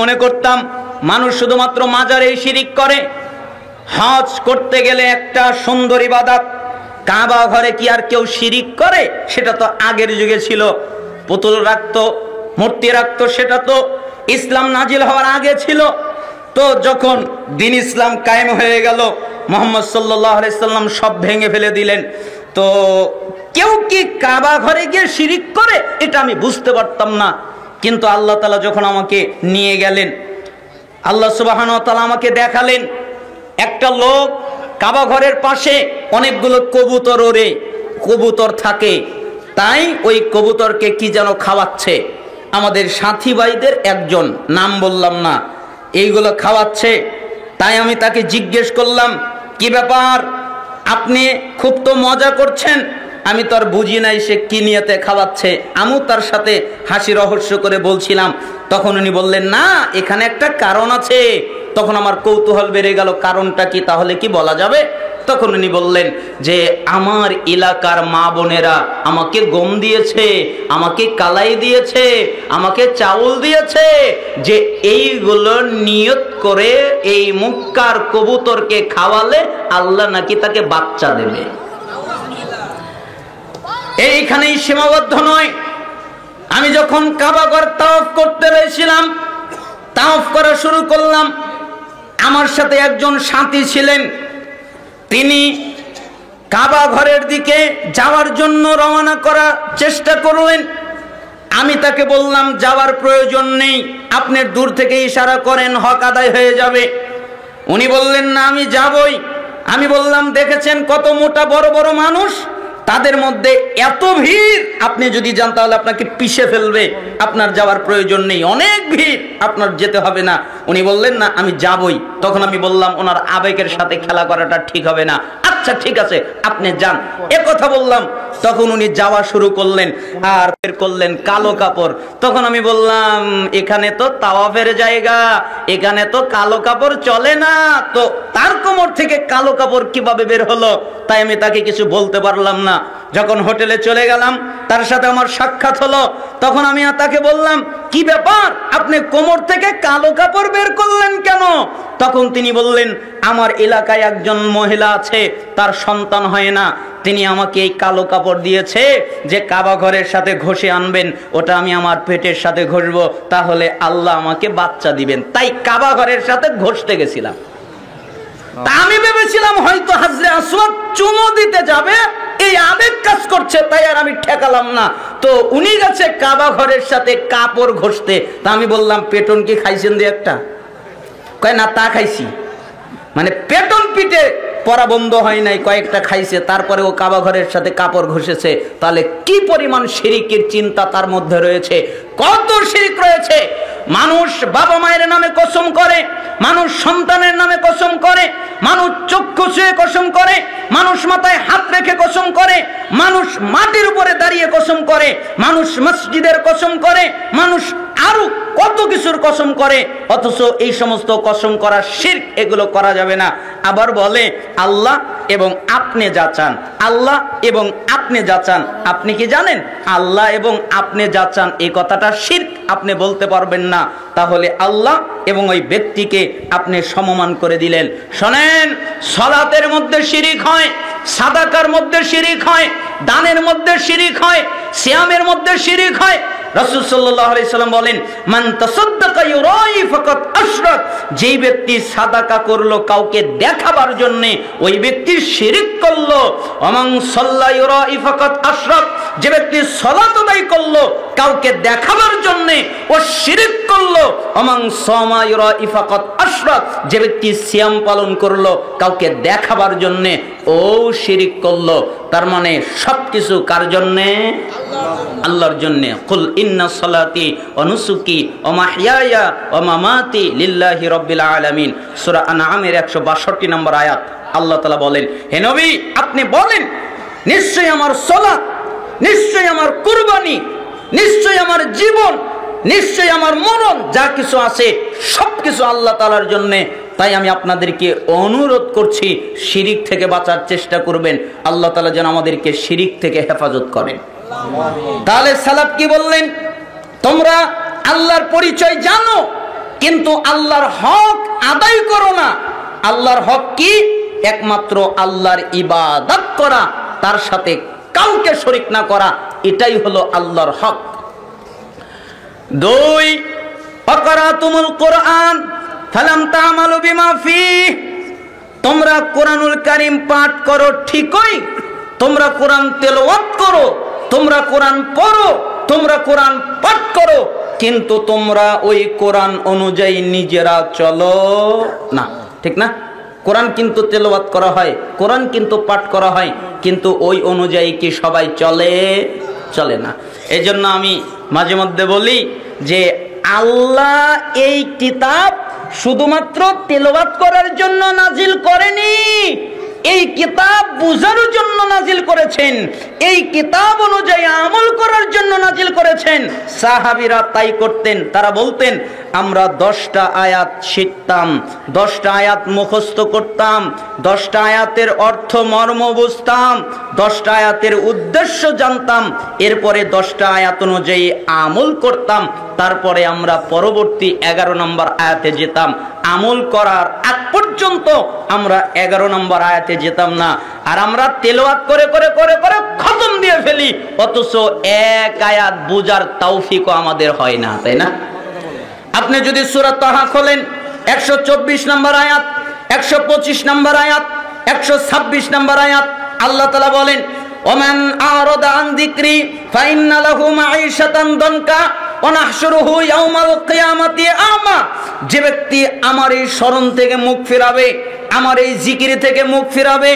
মনে করতাম মানুষ শুধুমাত্র মাজারেই শিরিক করে। হজ করতে গেলে একটা সুন্দর ইবাদত, কাবা ঘরে কি আর কেউ শিরিক করে? সেটা তো আগের যুগে ছিল, পুতুল রাখতো, মূর্তি রাখতো, সেটা তো ইসলাম নাজিল হওয়ার আগে ছিল। তো যখন দ্বীন ইসলাম কায়েম হয়ে গেল, মুহাম্মদ সাল্লাল্লাহু আলাইহি সাল্লাম সব ভেঙে ফেলে দিলেন। তো কেউ কি কাবা ঘরে গিয়ে শিরিক করে এটা আমি বুঝতে পারতাম না। কিন্তু আল্লাহ তাআলা যখন আমাকে নিয়ে গেলেন, আল্লাহ সুবহানাহু ওয়া তাআলা আমাকে দেখালেন একটা লোক কাবা ঘরের পাশে অনেকগুলো কবুতর ওড়ে, কবুতর থাকে, তাই ওই কবুতরকে কি যেন খাওয়াচ্ছে। আমাদের সাথী ভাইদের একজন, নাম বললাম না, এইগুলো খাওয়াচ্ছে। তাই আমি তাকে জিজ্ঞেস করলাম, কি ব্যাপার, আপনি খুব তো মজা করছেন। আমি তো আর বুঝি নাই সে কি নিয়তে খাওয়াচ্ছে। আমিও তার সাথে হাসি রহস্য করে বলছিলাম। তখন উনি বললেন, না, এখানে একটা কারণ আছে। তখন আমার কৌতূহল বেড়ে গেল, কারণটা কি, তাহলে কি বলা যাবে? তখন উনি বললেন যে আমার এলাকার মা বোনেরা আমাকে গম দিয়েছে, আমাকে কালাই দিয়েছে, আমাকে চাউল দিয়েছে, যে এইগুলো নিয়ত করে এই মুক্কার কবুতরকে খাওয়ালে আল্লাহ নাকি তাকে বাচ্চা দেবে। এইখানেই সীমাবদ্ধ নয়। আমি যখন কাবা ঘর তাওয়াফ করতে গেছিলাম, তাওয়াফ করা শুরু করলাম, আমার সাথে একজন সাথী ছিলেন। তিনি কাবা ঘরের দিকে যাওয়ার জন্য রওনা করার চেষ্টা করলেন। আমি তাকে বললাম, যাওয়ার প্রয়োজন নেই, আপনি দূর থেকে ইশারা করেন, হক আদায় হয়ে যাবে। উনি বললেন, না, আমি যাবই। আমি বললাম, দেখেছেন কত মোটা বড় বড় মানুষ, তাদের মধ্যে এত ভিড়, আপনি যদি যান তাহলে আপনাকে পিষে ফেলবে, আপনার যাওয়ার প্রয়োজন নেই, অনেক ভিড়, আপনার যেতে হবে না। উনি বললেন, না, আমি যাবই। তখন আমি বললাম, ওনার আবেগের সাথে খেলা করাটা ঠিক হবে না। আচ্ছা ঠিক আছে, আপনি যান, এ কথা বললাম। তখন উনি যাওয়া শুরু করলেন আর বের করলেন কালো কাপড়। তখন আমি বললাম, এখানে তো তাওয়াফের জায়গা, এখানে তো কালো কাপড় চলে না। তো তার কোমর থেকে কালো কাপড় কিভাবে বের হলো? তাই আমি তাকে কিছু বলতে পারলাম না। যখন হোটেলে চলে গেলাম, তার সাথে আমার সাক্ষাৎ হলো। তখন আমি তাকে বললাম, কি ব্যাপার, আপনি কোমর থেকে কালো কাপড় বের করলেন কেন? তখন তিনি বললেন, আমার এলাকায় একজন মহিলা আছে, তার সন্তান হয় না, তিনি আমাকে এই কালো কাপড় দিয়েছে যে কাবা ঘরের সাথে ঘষে আনবেন, ওটা আমি আমার পেটের সাথে ঘষবো, তাহলে আল্লাহ আমাকে বাচ্চা দিবেন। তাই কাবা ঘরের সাথে ঘষতে গেছিলাম। তা আমি ভেবেছিলাম হয়তো হাজরে আসওয়াদ চুমো দিতে যাবে, এই আবেগ কাজ করছে, তাই আর আমি ঠেকালাম না। তো উনি গেছে কাবা ঘরের সাথে কাপড় ঘষতে। তা আমি বললাম, পেটন কি খাইছেন দিয়ে একটা? কয় না, তা খাইছি। মানে পেটন পিঠে পরা বন্ধ হয় নাই, কয়েকটা খাইছে, তারপরে ও কাবা ঘরের সাথে কাপড় ঘষেছে। তাহলে কি পরিমাণ শিরিকের চিন্তা তার মধ্যে রয়েছে, কত শিরিক রয়েছে। মানুষ বাবা মায়ের নামে কসম করে, মানুষ সন্তানের নামে কসম করে, মানুষ চক্ষু ছুঁয়ে কসম করে, মানুষ মাথায় হাত রেখে কসম করে, মানুষ মাটির উপরে দাঁড়িয়ে কসম করে, মানুষ মসজিদের কসম করে, মানুষ আরো কত কিছুর কসম করে। অথচ এই সমস্ত কসম করা শিরক, এগুলো করা যাবে না। আবার বলে আল্লাহ এবং আপনি যা চান, আল্লাহ এবং আপনি যা চান। আপনি কি জানেন আল্লাহ এবং আপনি যা চান এই কথাটা শিরক আপনি বলতে পারবেন না। তাহলে আল্লাহ এবং ওই ব্যক্তিকে আপনি সমমান করে দিলেন। শোনেন, সালাতের মধ্যে শিরিক হয়, সাদাকার মধ্যে শিরিক হয়, দানের মধ্যে শিরিক হয়, সিয়ামের মধ্যে শিরিক হয়। রাসূল সাল্লাল্লাহু আলাইহি সাল্লাম বলেন, মান তাসাদদাকা ইউরাই ফাকাত আশরাক, যেই ব্যক্তি সাদাকা করলো কাউকে দেখাবার জন্য, ওই ব্যক্তি শিরক করলো। ওমান সাল্লা ইউরাই ফাকাত আশরাক, যে ব্যক্তি সালাত আদায় করলো কাউকে দেখাবার জন্য, ও শিরক করলো। ওমান সামা ইউরাই ফাকাত আশরাক, যে ব্যক্তি সিয়াম পালন করলো কাউকে দেখাবার জন্য, ও শিরক করলো। তার মানে সবকিছু কার জন্য? আল্লাহর জন্য। কুল ইন্না সালাতি ওয়া নুসুকি ওয়া মাহইয়ায়া ওয়া মামাতি লিল্লাহি রাব্বিল আলামিন। সূরা আনআমের 162 নম্বর আয়াত। আল্লাহ তাআলা বলেন, হে নবী আপনি বলেন, নিশ্চয়ই আমার সালাত, নিশ্চয়ই আমার কুরবানি, নিশ্চয়ই আমার জীবন, নিশ্চয়ই আমার মরণ, যা কিছু আছে সবকিছু আল্লাহ তাআলার জন্য। তাই আমি আপনাদেরকে অনুরোধ করছি, শিরিক থেকে বাঁচার চেষ্টা করবেন। আল্লাহ তাআলা যেন আমাদেরকে শিরিক থেকে হেফাজত করেন। তাহলে সালাফ কি বললেন? তোমরা আল্লাহর পরিচয় জানো, কিন্তু আল্লাহর হক আদায় করো না। আল্লাহর হক কি? একমাত্র আল্লাহর ইবাদত করা, তার সাথে কাউকে শরীক না করা, এটাই হলো আল্লাহর হক। 2 ফাকরাতুমুল কোরআন ফালাম তা'মালু বিমা ফীহি, তোমরা কোরআনুল কারীম পাঠ করো ঠিকই, তোমরা কোরআন তেলাওয়াত করো, তোমরা কোরআন পড়ো, তোমরা কোরআন পাঠ করো, কিন্তু তোমরা ওই কোরআন অনুযায়ী নিজেরা চলো না। ঠিক না? কোরআন কিন্তু তেলাওয়াত করা হয়, কোরআন কিন্তু পাঠ করা হয়, কিন্তু ওই অনুযায়ী কি সবাই চলে? চলে না। এজন্য আমি মাঝে মধ্যে বলি যে আল্লাহ এই কিতাব শুধুমাত্র তেলাওয়াত করার জন্য নাজিল করেনি, এই কিতাব বুঝার জন্য নাজিল করেছেন, এই কিতাব অনুযায়ী আমল করার জন্য নাজিল করেছেন। সাহাবীরা তাই করতেন। তারা বলতেন আমরা 10টা আয়াত শিখতাম, 10টা আয়াত মুখস্থ করতাম, 10টা আয়াতের অর্থ মর্ম বুঝতাম, 10টা আয়াতের উদ্দেশ্য জানতাম, এরপরে 10টা আয়াত অনুযায়ী আমল করতাম, তারপরে আমরা পরবর্তী 11 নম্বর আয়াতে যেতাম। আমল করার আগ পর্যন্ত আমরা 11 নম্বর আয়াতে যেতাম না। আর আমরা তেলাওয়াত করে করে করে করে খতম দিয়ে ফেলি, অথচ এক আয়াত বুঝার তৌফিকও আমাদের হয় না, তাই না? আপনি যদি সূরা তাহা খোলেন, 124 নম্বর আয়াত, 125 নম্বর আয়াত, 126 নম্বর আয়াত, আল্লাহ তাআলা বলেন ওমান আরাদা আন যিকরি ফাইন্না লাহু মাঈশাতান দানকা ওয়া নাহশুরুহু ইয়াওমাল কিয়ামাতি আমা। যে ব্যক্তি আমার এই স্মরণ থেকে মুখ ফিরাবে, আমার এই জিকির থেকে মুখ ফিরাবে,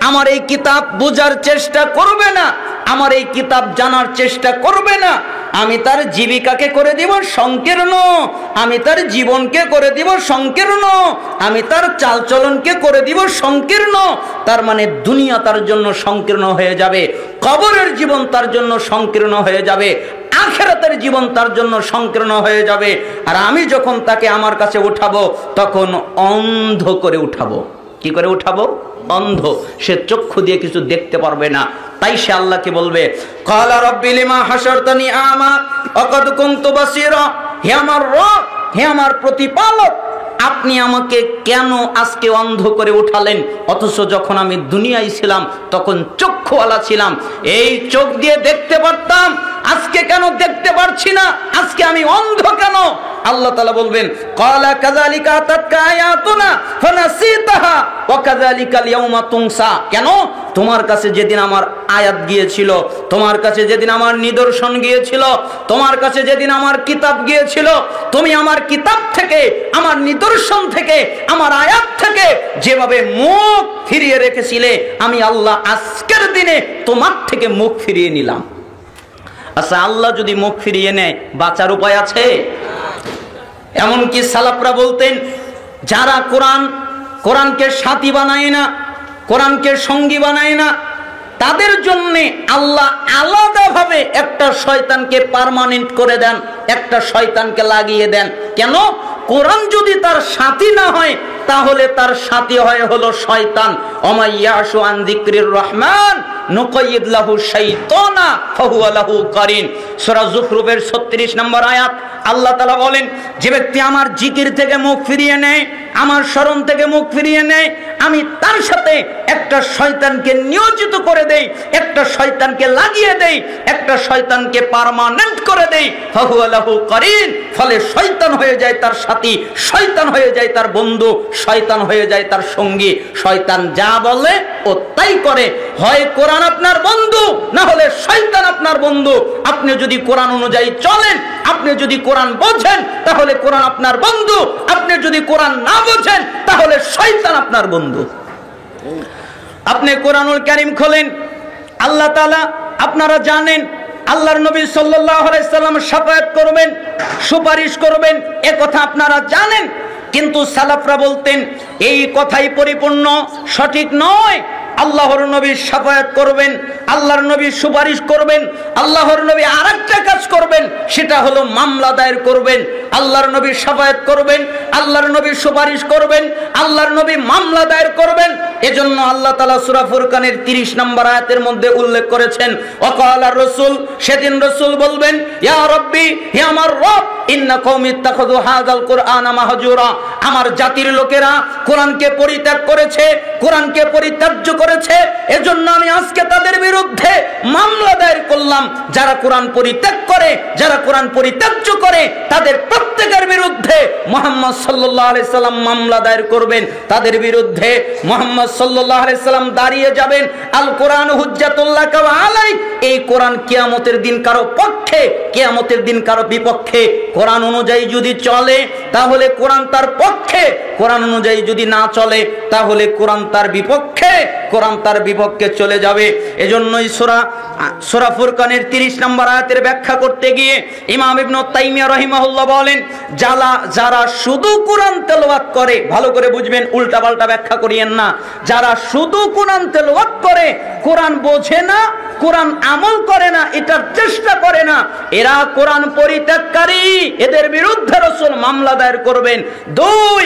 আমার এই কিতাব বোঝার চেষ্টা করবে না, আমার এই কিতাব জানার চেষ্টা করবে না, আমি তার জীবিকাকে করে দিব সংকীর্ণ, আমি তার জীবনকে করে দিব সংকীর্ণ, আমি তার চালচলনকে করে দিব সংকীর্ণ। তার মানে দুনিয়া তার জন্য সংকীর্ণ হয়ে যাবে, কবরের জীবন তার জন্য সংকীর্ণ হয়ে যাবে, আখিরাতের জীবন তার জন্য সংকীর্ণ হয়ে যাবে। আর আমি যখন তাকে আমার কাছে উঠাবো, তখন অন্ধ করে উঠাবো। কি করে উঠাবো? অন্ধ, সে চক্ষু দিয়ে কিছু দেখতে পারবে না। তাই সে আল্লাহকে বলবে ক্বালা রাব্বি লিমা হাশারতানি আমা ওয়া ক্বাদ কুনতু বাসীরা, হে আমার রব, হে আমার প্রতিপালক, আপনি আমাকে কেন আজকে অন্ধ করে উঠালেন, অথচ যখন আমি দুনিয়ায় ছিলাম তখন চক্ষুওয়ালা ছিলাম, এই চোখ দিয়ে দেখতে পারতাম, আজকে কেন দেখতে পারছি না, আজকে আমি অন্ধ কেন? আল্লাহ তাআলা বলবেন ক্বালা কাযালিকা আতাতকা আয়াতুনা ফানাসিতাহা ওয়া কাযালিকাল ইয়াউমা তুনসা। কেন? তোমার কাছে যেদিন আমার আয়াত গিয়েছিল, তোমার কাছে যেদিন আমার নিদর্শন গিয়েছিল, তোমার কাছে যেদিন আমার কিতাব গিয়েছিল, তুমি আমার কিতাব থেকে, আমার নিদর্শন থেকে, আমার আয়াত থেকে যেভাবে মুখ ফিরিয়ে রেখেছিলে, আমি আল্লাহ আজকের দিনে তোমার থেকে মুখ ফিরিয়ে নিলাম। আচ্ছা, আল্লাহ যদি মুখ ফিরিয়ে নেয়, বাঁচার উপায় আছে? এমনকি সালাফরা বলতেন যারা কোরআনকে সাথী বানায় না, কোরআনকে সঙ্গী বানায় না, তাদের জন্য আল্লাহ আলাদাভাবে একটা শয়তানকে পার্মানেন্ট করে দেন, একটা শয়তানকে লাগিয়ে দেন। কেন? কোরআন যদি তার সাথী না হয়, তাহলে তার সাথী হলো শয়তান। ওমাইয়াশু আন যিকরির রহমান নুকাইয়িদ লাহু শাইতানা ফাহুয়া লাহু কারিন। সূরা যুখরুফের 36 নম্বর আয়াত, আল্লাহ তাআলা বলেন যে ব্যক্তি আমার জিকির থেকে মুখ ফিরিয়ে নেয়, আমার স্মরণ থেকে মুখ ফিরিয়ে নেয়, আমি তার সাথে একটা শয়তানকে নিয়োজিত করে দেই, একটা শয়তানকে লাগিয়ে দেই, একটা শয়তানকে পার্মানেন্ট করে দেই। ফাহুয়া লাহু কারিন, ফলে শয়তান হয়ে যায় তার সাথী, শয়তান হয়ে যায় তার বন্ধু, শয়তান হয়ে যায় তার সঙ্গী। শয়তান যা বলে ও তাই করে। হয় কোরআন আপনার বন্ধু, না হলে শয়তান আপনার বন্ধু। আপনি যদি কোরআন অনুযায়ী চলেন, আপনি যদি কোরআন বোঝেন, তাহলে কোরআন আপনার বন্ধু। আপনি যদি কোরআন না বোঝেন, তাহলে শয়তান আপনার বন্ধু। আপনি কোরআনুল কারীম খোলেন, আল্লাহ তাআলা, আপনারা জানেন আল্লাহর নবী সাল্লাল্লাহু আলাইহি সাল্লাম শাফায়াত করবেন, সুপারিশ করবেন, এ কথা আপনারা জানেন। কিন্তু সালাফরা বলতেন এই কথাই পরিপূর্ণ, সঠিক নয়। আল্লাহর নবী শাফায়াত করবেন, আল্লাহর নবী সুপারিশ করবেন, আল্লাহর নবী আরেকটা কাজ করবেন, সেটা হলো মামলা দায়ের করবেন। আল্লাহর নবী শাফায়াত করবেন, আল্লাহর নবী সুপারিশ করবেন, আল্লাহর নবী মামলা দায়ের করবেন। এজন্য আল্লাহ তাআলা সূরা ফুরকানের 30 নম্বর আয়াতের মধ্যে উল্লেখ করেছেন, ওয়াকালা রাসূল, সেদিন রাসূল বলবেন, ইয়া রাব্বি, হে আমার রব, ইন্না কওমি ইত্তাখাযু হাযাল কুরআনা মাহজুরা, আমার জাতির লোকেরা কোরআনকে পরিত্যাগ করেছে, কোরআনকে পরিত্যাজ্য করেছে, এজন্য আমি আজকে তাদের বিরুদ্ধে মামলা দায়ের করলাম। যারা কোরআন পরিত্যাগ করে, যারা কোরআন পরিত্যাজ্য করে, তাদের প্রত্যেকের বিরুদ্ধে মুহাম্মদ সাল্লাল্লাহু আলাইহি সাল্লাম মামলা দায়ের করবেন। তাদের বিরুদ্ধে মুহাম্মদ সাল্লাল্লাহু আলাইহি সাল্লাম দাঁড়িয়ে যাবেন, আল কোরআন হুজ্জাতুল লাকা ওয়া আলাইক, এই কোরআন কিয়ামতের দিন কারো পক্ষে, কিয়ামতের দিন কারো বিপক্ষে। কোরআন অনুযায়ী যদি চলে তাহলে কোরআন তার পক্ষে, কোরআন অনুযায়ী যদি না চলে তাহলে কোরআন তার বিপক্ষে, কোরআন তার বিপক্ষে চলে যাবে। এজন্যই সূরা ফুরকানের 30 নম্বর আয়াতের ব্যাখ্যা করতে গিয়ে ইমাম ইবনে তাইমিয়া রাহিমাহুল্লাহ বলেন, যারা শুধু কোরআন তেলাওয়াত করে, ভালো করে বুঝবেন, উল্টাপাল্টা ব্যাখ্যা করিয়েন না, যারা শুধু কোরআন তেলাওয়াত করে, কোরআন বোঝে না, কোরআন আমল করে না, এটার চেষ্টা করে না, এরা কোরআন পরিত্যাগকারী, এদের বিরুদ্ধে রাসূল মামলা দায়ের করবেন। 2,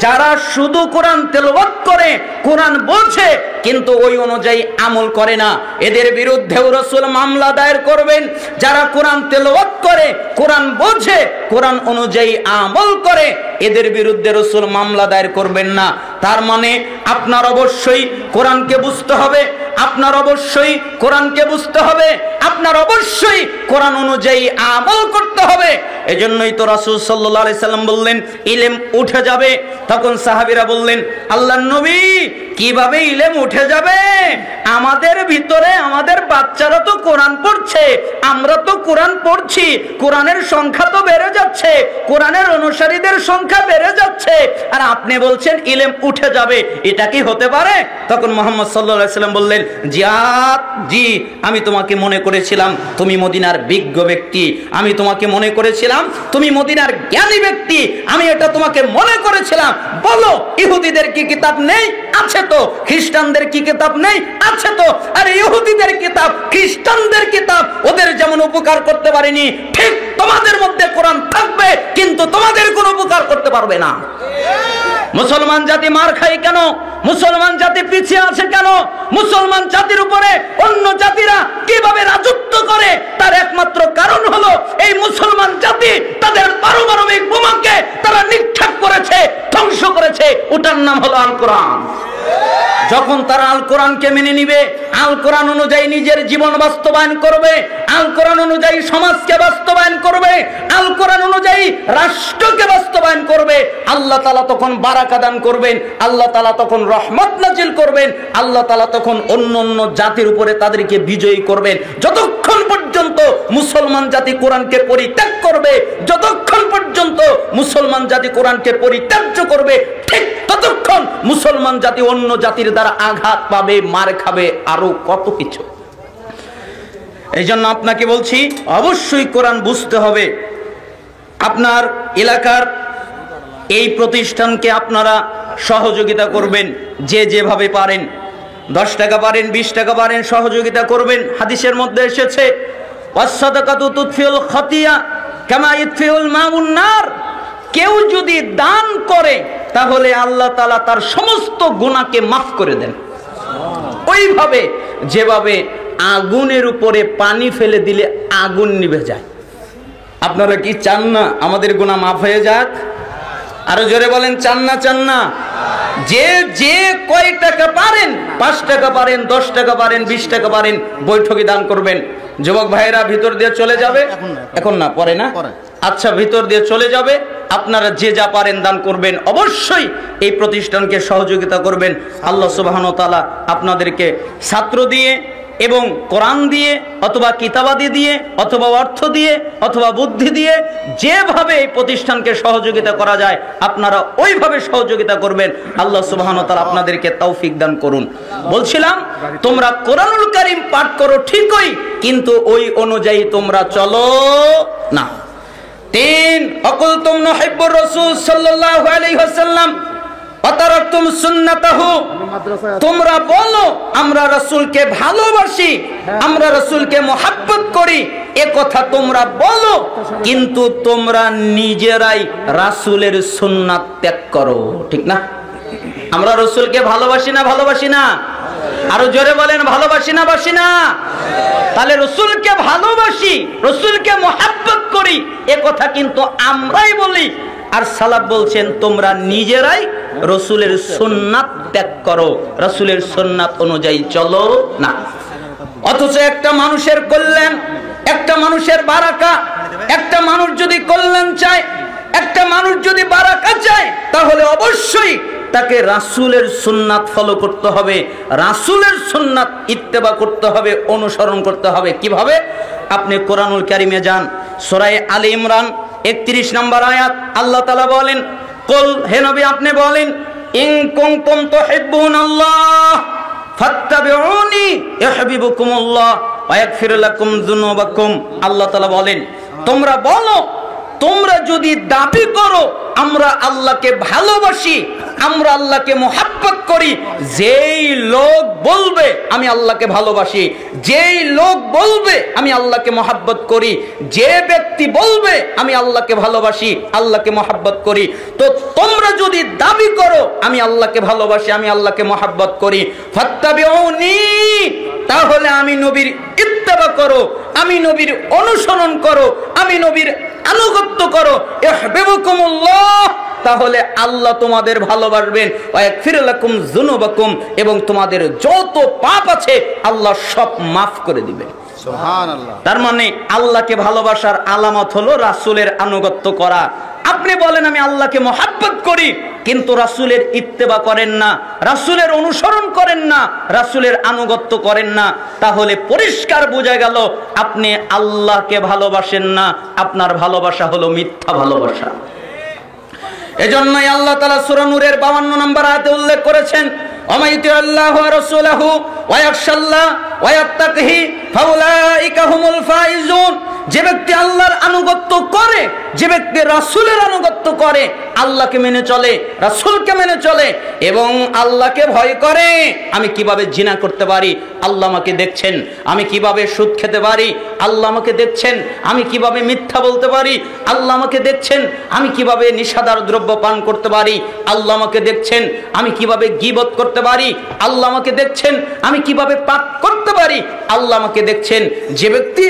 যারা শুধু কোরআন তেলাওয়াত করে, কোরআন বোঝে কিন্তু ওই অনুযায়ী আমল করে না, এদের বিরুদ্ধেও রাসূল মামলা দায়ের করবেন। যারা কোরআন তেলাওয়াত করে, কোরআন বোঝে, কোরআন অনুযায়ী আমল করে, এদের বিরুদ্ধে রাসূল মামলা দায়ের করবেন না। তার মানে আপনার অবশ্যই কোরআনকে বুঝতে হবে, আপনার অবশ্যই কোরআনকে বুঝতে হবে, আপনার অবশ্যই কোরআন অনুযায়ী আমল করতে হবে। এজন্যই তো রাসূল সাল্লাল্লাহু আলাইহি সাল্লাম বললেন, ইলম উঠে যাবে। তখন সাহাবীরা বললেন, আল্লাহর নবী, কিভাবে ইলম উঠে যাবে? আমাদের ভিতরে আমাদের বাচ্চারা তো কোরআন পড়ছে, আমরা তো কোরআন পড়ছি, কোরআনের সংখ্যা তো বেড়ে যাচ্ছে, কোরআনের অনুসারীদের সংখ্যা বেড়ে যাচ্ছে, আর আপনি বলছেন ইলম উঠে যাবে, এটা কি হতে পারে? তখন মুহাম্মদ সাল্লাল্লাহু আলাইহি সাল্লাম বললেন, জি, আমি তোমাকে মনে করেছিলাম তুমি মদিনার বিজ্ঞ ব্যক্তি, আমি তোমাকে মনে করেছিলাম তুমি মদিনার জ্ঞানী ব্যক্তি, আমি এটা তোমাকে মনে করেছিলাম। বলো, ইহুদিদের কি কিতাব নেই? আছে তো। খ্রিস্টানদের কি কিতাব নেই? আছে তো। আর ইহুদিদের কিতাব, খ্রিস্টানদের কিতাব ওদের যেমন উপকার করতে পারেনি, ঠিক তোমাদের মধ্যে কোরআন থাকবে কিন্তু তোমাদের কোনো উপকার করতে পারবে না। মুসলমান জাতি মার খায় কেন? মুসলমান জাতি পিছিয়ে আছে কেন? মুসলমান জাতির উপরে অন্য জাতিরা কিভাবে রাজত্ব করে, তার একমাত্র কারণ হলো এই মুসলমান জাতি তাদের পারমাণবিক বোমাকে তারা নিক্ষেপ করেছে, ধ্বংস করেছে। ওটার নাম হলো আল কোরআন। যখন তারা আল কোরআনকে মেনে নিবে, আল কোরআন অনুযায়ী নিজের জীবন বাস্তবায়ন করবে, আল কোরআন অনুযায়ী সমাজকে বাস্তবায়ন করবে, আল কোরআন অনুযায়ী রাষ্ট্রকে বাস্তবায়ন করবে, আল্লাহ তাআলা তখন বারাকা দান করবেন, আল্লাহ তাআলা তখন রহমত নাজিল করবেন, আল্লাহ তাআলা তখন অন্য অন্য জাতির উপরে তাদেরকে বিজয়ী করবেন। যতক্ষণ পর্যন্ত মুসলমান জাতি কোরআনকে পরিত্যাগ করবে, যতক্ষণ পর্যন্ত মুসলমান জাতি কোরআনকে পরিত্যাজ্য করবে, ঠিক ততক্ষণ মুসলমান জাতি অন্য জাতির দ্বারা আঘাত পাবে, মার খাবে, আরো কত কিছু। এই জন্য আপনাকে বলছি, অবশ্যই কোরআন বুঝতে হবে। আপনার এলাকার এই প্রতিষ্ঠানকে আপনারা সহযোগিতা করবেন, যে যেভাবে পারেন। 10 টাকা পারেন, 20 টাকা পারেন, সহযোগিতা করবেন। হাদিসের মধ্যে এসেছে, ওয়াসসাদাকাতু তুতফিউল খাতিয়া কামা ইতফিউল মাউন নার। কেউ যদি দান করে তাহলে আল্লাহ তাআলা তার সমস্ত গুনাহকে মাফ করে দেন, ওইভাবে যেভাবে আগুনের উপরে পানি ফেলে দিলে আগুন নিভে যায়। আপনারা কি চান না আমাদের গুনাহ মাফ হয়ে যাক? আরো জোরে বলেন, চান না? চান না? যে কয় টাকা পারেন, 5 টাকা পারেন, 10 টাকা পারেন, 20 টাকা পারেন, বৈঠকে দান করবেন। যুবক ভাইরা ভিতর দিয়ে চলে যাবে, এখন না, পরে না, আচ্ছা, ভিতর দিয়ে চলে যাবে। আপনারা যে যা পারেন দান করবেন, অবশ্যই এই প্রতিষ্ঠানকে সহযোগিতা করবেন। আল্লাহ সুবহানাহু ওয়া তাআলা আপনাদেরকে ছাত্র দিয়ে এবং কোরআন দিয়ে অথবা কিতাবাদি দিয়ে অথবা অর্থ দিয়ে অথবা বুদ্ধি দিয়ে যেভাবে এই প্রতিষ্ঠানকে সহযোগিতা করা যায় আপনারা ওইভাবে সহযোগিতা করবেন। আল্লাহ সুবহানাহু ওয়া তাআলা আপনাদেরকে তৌফিক দান করুন। বলছিলাম, তোমরা কোরআনুল কারীম পাঠ করো ঠিকই, কিন্তু ওই অনুযায়ী তোমরা চলো না। 3, অকুলতুম নুহিব্বুর রাসূল সাল্লাল্লাহু আলাইহি ওয়াসাল্লাম, অতারাকতুম সুন্নাতাহু, তোমরা বলো আমরা রাসূলকে ভালোবাসি, আমরা রাসূলকে মহব্বত করি, এ কথা তোমরা বলো, কিন্তু তোমরা নিজেরাই রাসূলের সুন্নাত ত্যাগ করো। ঠিক না? আমরা রাসূলকে ভালোবাসি না ভালোবাসি না? আরো জোরে বলেন, ভালোবাসি না বাসি না? তাহলে রাসূলকে ভালোবাসি, রাসূলকে মহব্বত করি, এ কথা কিন্তু আমরাই বলি, আর সালাফ বলছেন তোমরা নিজেরাই রাসূলের সুন্নাত ত্যাগ করো, রাসূলের সুন্নাত অনুযায়ী চলো না। অথচ একটা মানুষের কল্যাণ, একটা মানুষের বারাকা, একটা মানুষ যদি কল্যাণ চায়, একটা মানুষ যদি বারাকা চায়, তাহলে অবশ্যই তাকে রাসূলের সুন্নাত ফলো করতে হবে, রাসূলের সুন্নাত ইত্তেবা করতে হবে, অনুসরণ করতে হবে। কিভাবে? আপনি কোরআনুল কারীমে যান, সূরা আলে ইমরান 31 নম্বর আয়াত, আল্লাহ তাআলা বলেন, কুল, হে নবী আপনি বলেন, ইন কুনতুম তুহিব্বুনাল্লাহ ফাত্তাবিউনি ইউহিব্বুকুমুল্লাহ ওয়া ইয়াগফির লাকুম যুনুবাকুম। আল্লাহ তাআলা বলেন, তোমরা বলো, তোমরা যদি দাবি করো আমরা আল্লাহকে ভালোবাসি, আমরা আল্লাহকে মহব্বত করি, যেই লোক বলবে আমি আল্লাহকে ভালোবাসি, যেই লোক বলবে আমি আল্লাহকে মহব্বত করি, যে ব্যক্তি বলবে আমি আল্লাহকে ভালোবাসি, আল্লাহকে মহব্বত করি, তো তোমরা যদি দাবি করো আমি আল্লাহকে ভালোবাসি, আমি আল্লাহকে মহব্বত করি, ফাত্তাবিউনি, তাহলে আমি নবীর ইত্তেবা করো, আমি নবীর অনুসরণ করো, আমি নবীর আনুগত্য করো, ইউহিব্বুকুমুল্লাহ, তাহলে আল্লাহ তোমাদের ভালোবাসবেন, ওয়া ইয়াগফির লাকুম যুনুবাকুম, এবং তোমাদের যত পাপ আছে আল্লাহ সব মাফ করে দিবেন। সুবহানাল্লাহ। তার মানে আল্লাহকে ভালোবাসার আলামত হলো রাসূলের আনুগত্য করা। আপনি বলেন আমি আল্লাহকে মহব্বত করি, কিন্তু রাসূলের ইত্তেবা করেন না, রাসূলের অনুসরণ করেন না, রাসূলের আনুগত্য করেন না, তাহলে পরিষ্কার বোঝা গেল আপনি আল্লাহকে ভালোবাসেন না, আপনার ভালোবাসা হলো মিথ্যা ভালোবাসা। এজন্যই আল্লাহ তাআলা সূরা নূরের 52 নম্বর আয়াতে উল্লেখ করেছেন, ওমাইয়ুতিল্লাহু ওয়া রাসূলাহু ওয়া ইয়াখশাল্লাহ ওয়া ইয়াত্তাকিহি ফাউলাইকা হুমুল ফাইজুন। যে ব্যক্তি আল্লাহর আনুগত্য করে, যে ব্যক্তি রাসূলের আনুগত্য করে, আল্লাহকে মেনে চলে, রাসূলকে মেনে চলে এবং আল্লাহকে ভয় করে, আমি কিভাবে জিনা করতে পারি আল্লাহ আমাকে দেখছেন, আমি কিভাবে সুদ খেতে পারি আল্লাহ আমাকে দেখছেন, আমি কিভাবে মিথ্যা বলতে পারি আল্লাহ আমাকে দেখছেন, আমি কিভাবে নিশাদার দ্রব্য পান করতে পারি আল্লাহ আমাকে দেখছেন, আমি কিভাবে গীবত করতে পারি আল্লাহ আমাকে দেখছেন, আমি কিভাবে পাপ করতে পারি আল্লাহ আমাকে দেখছেন। যে ব্যক্তি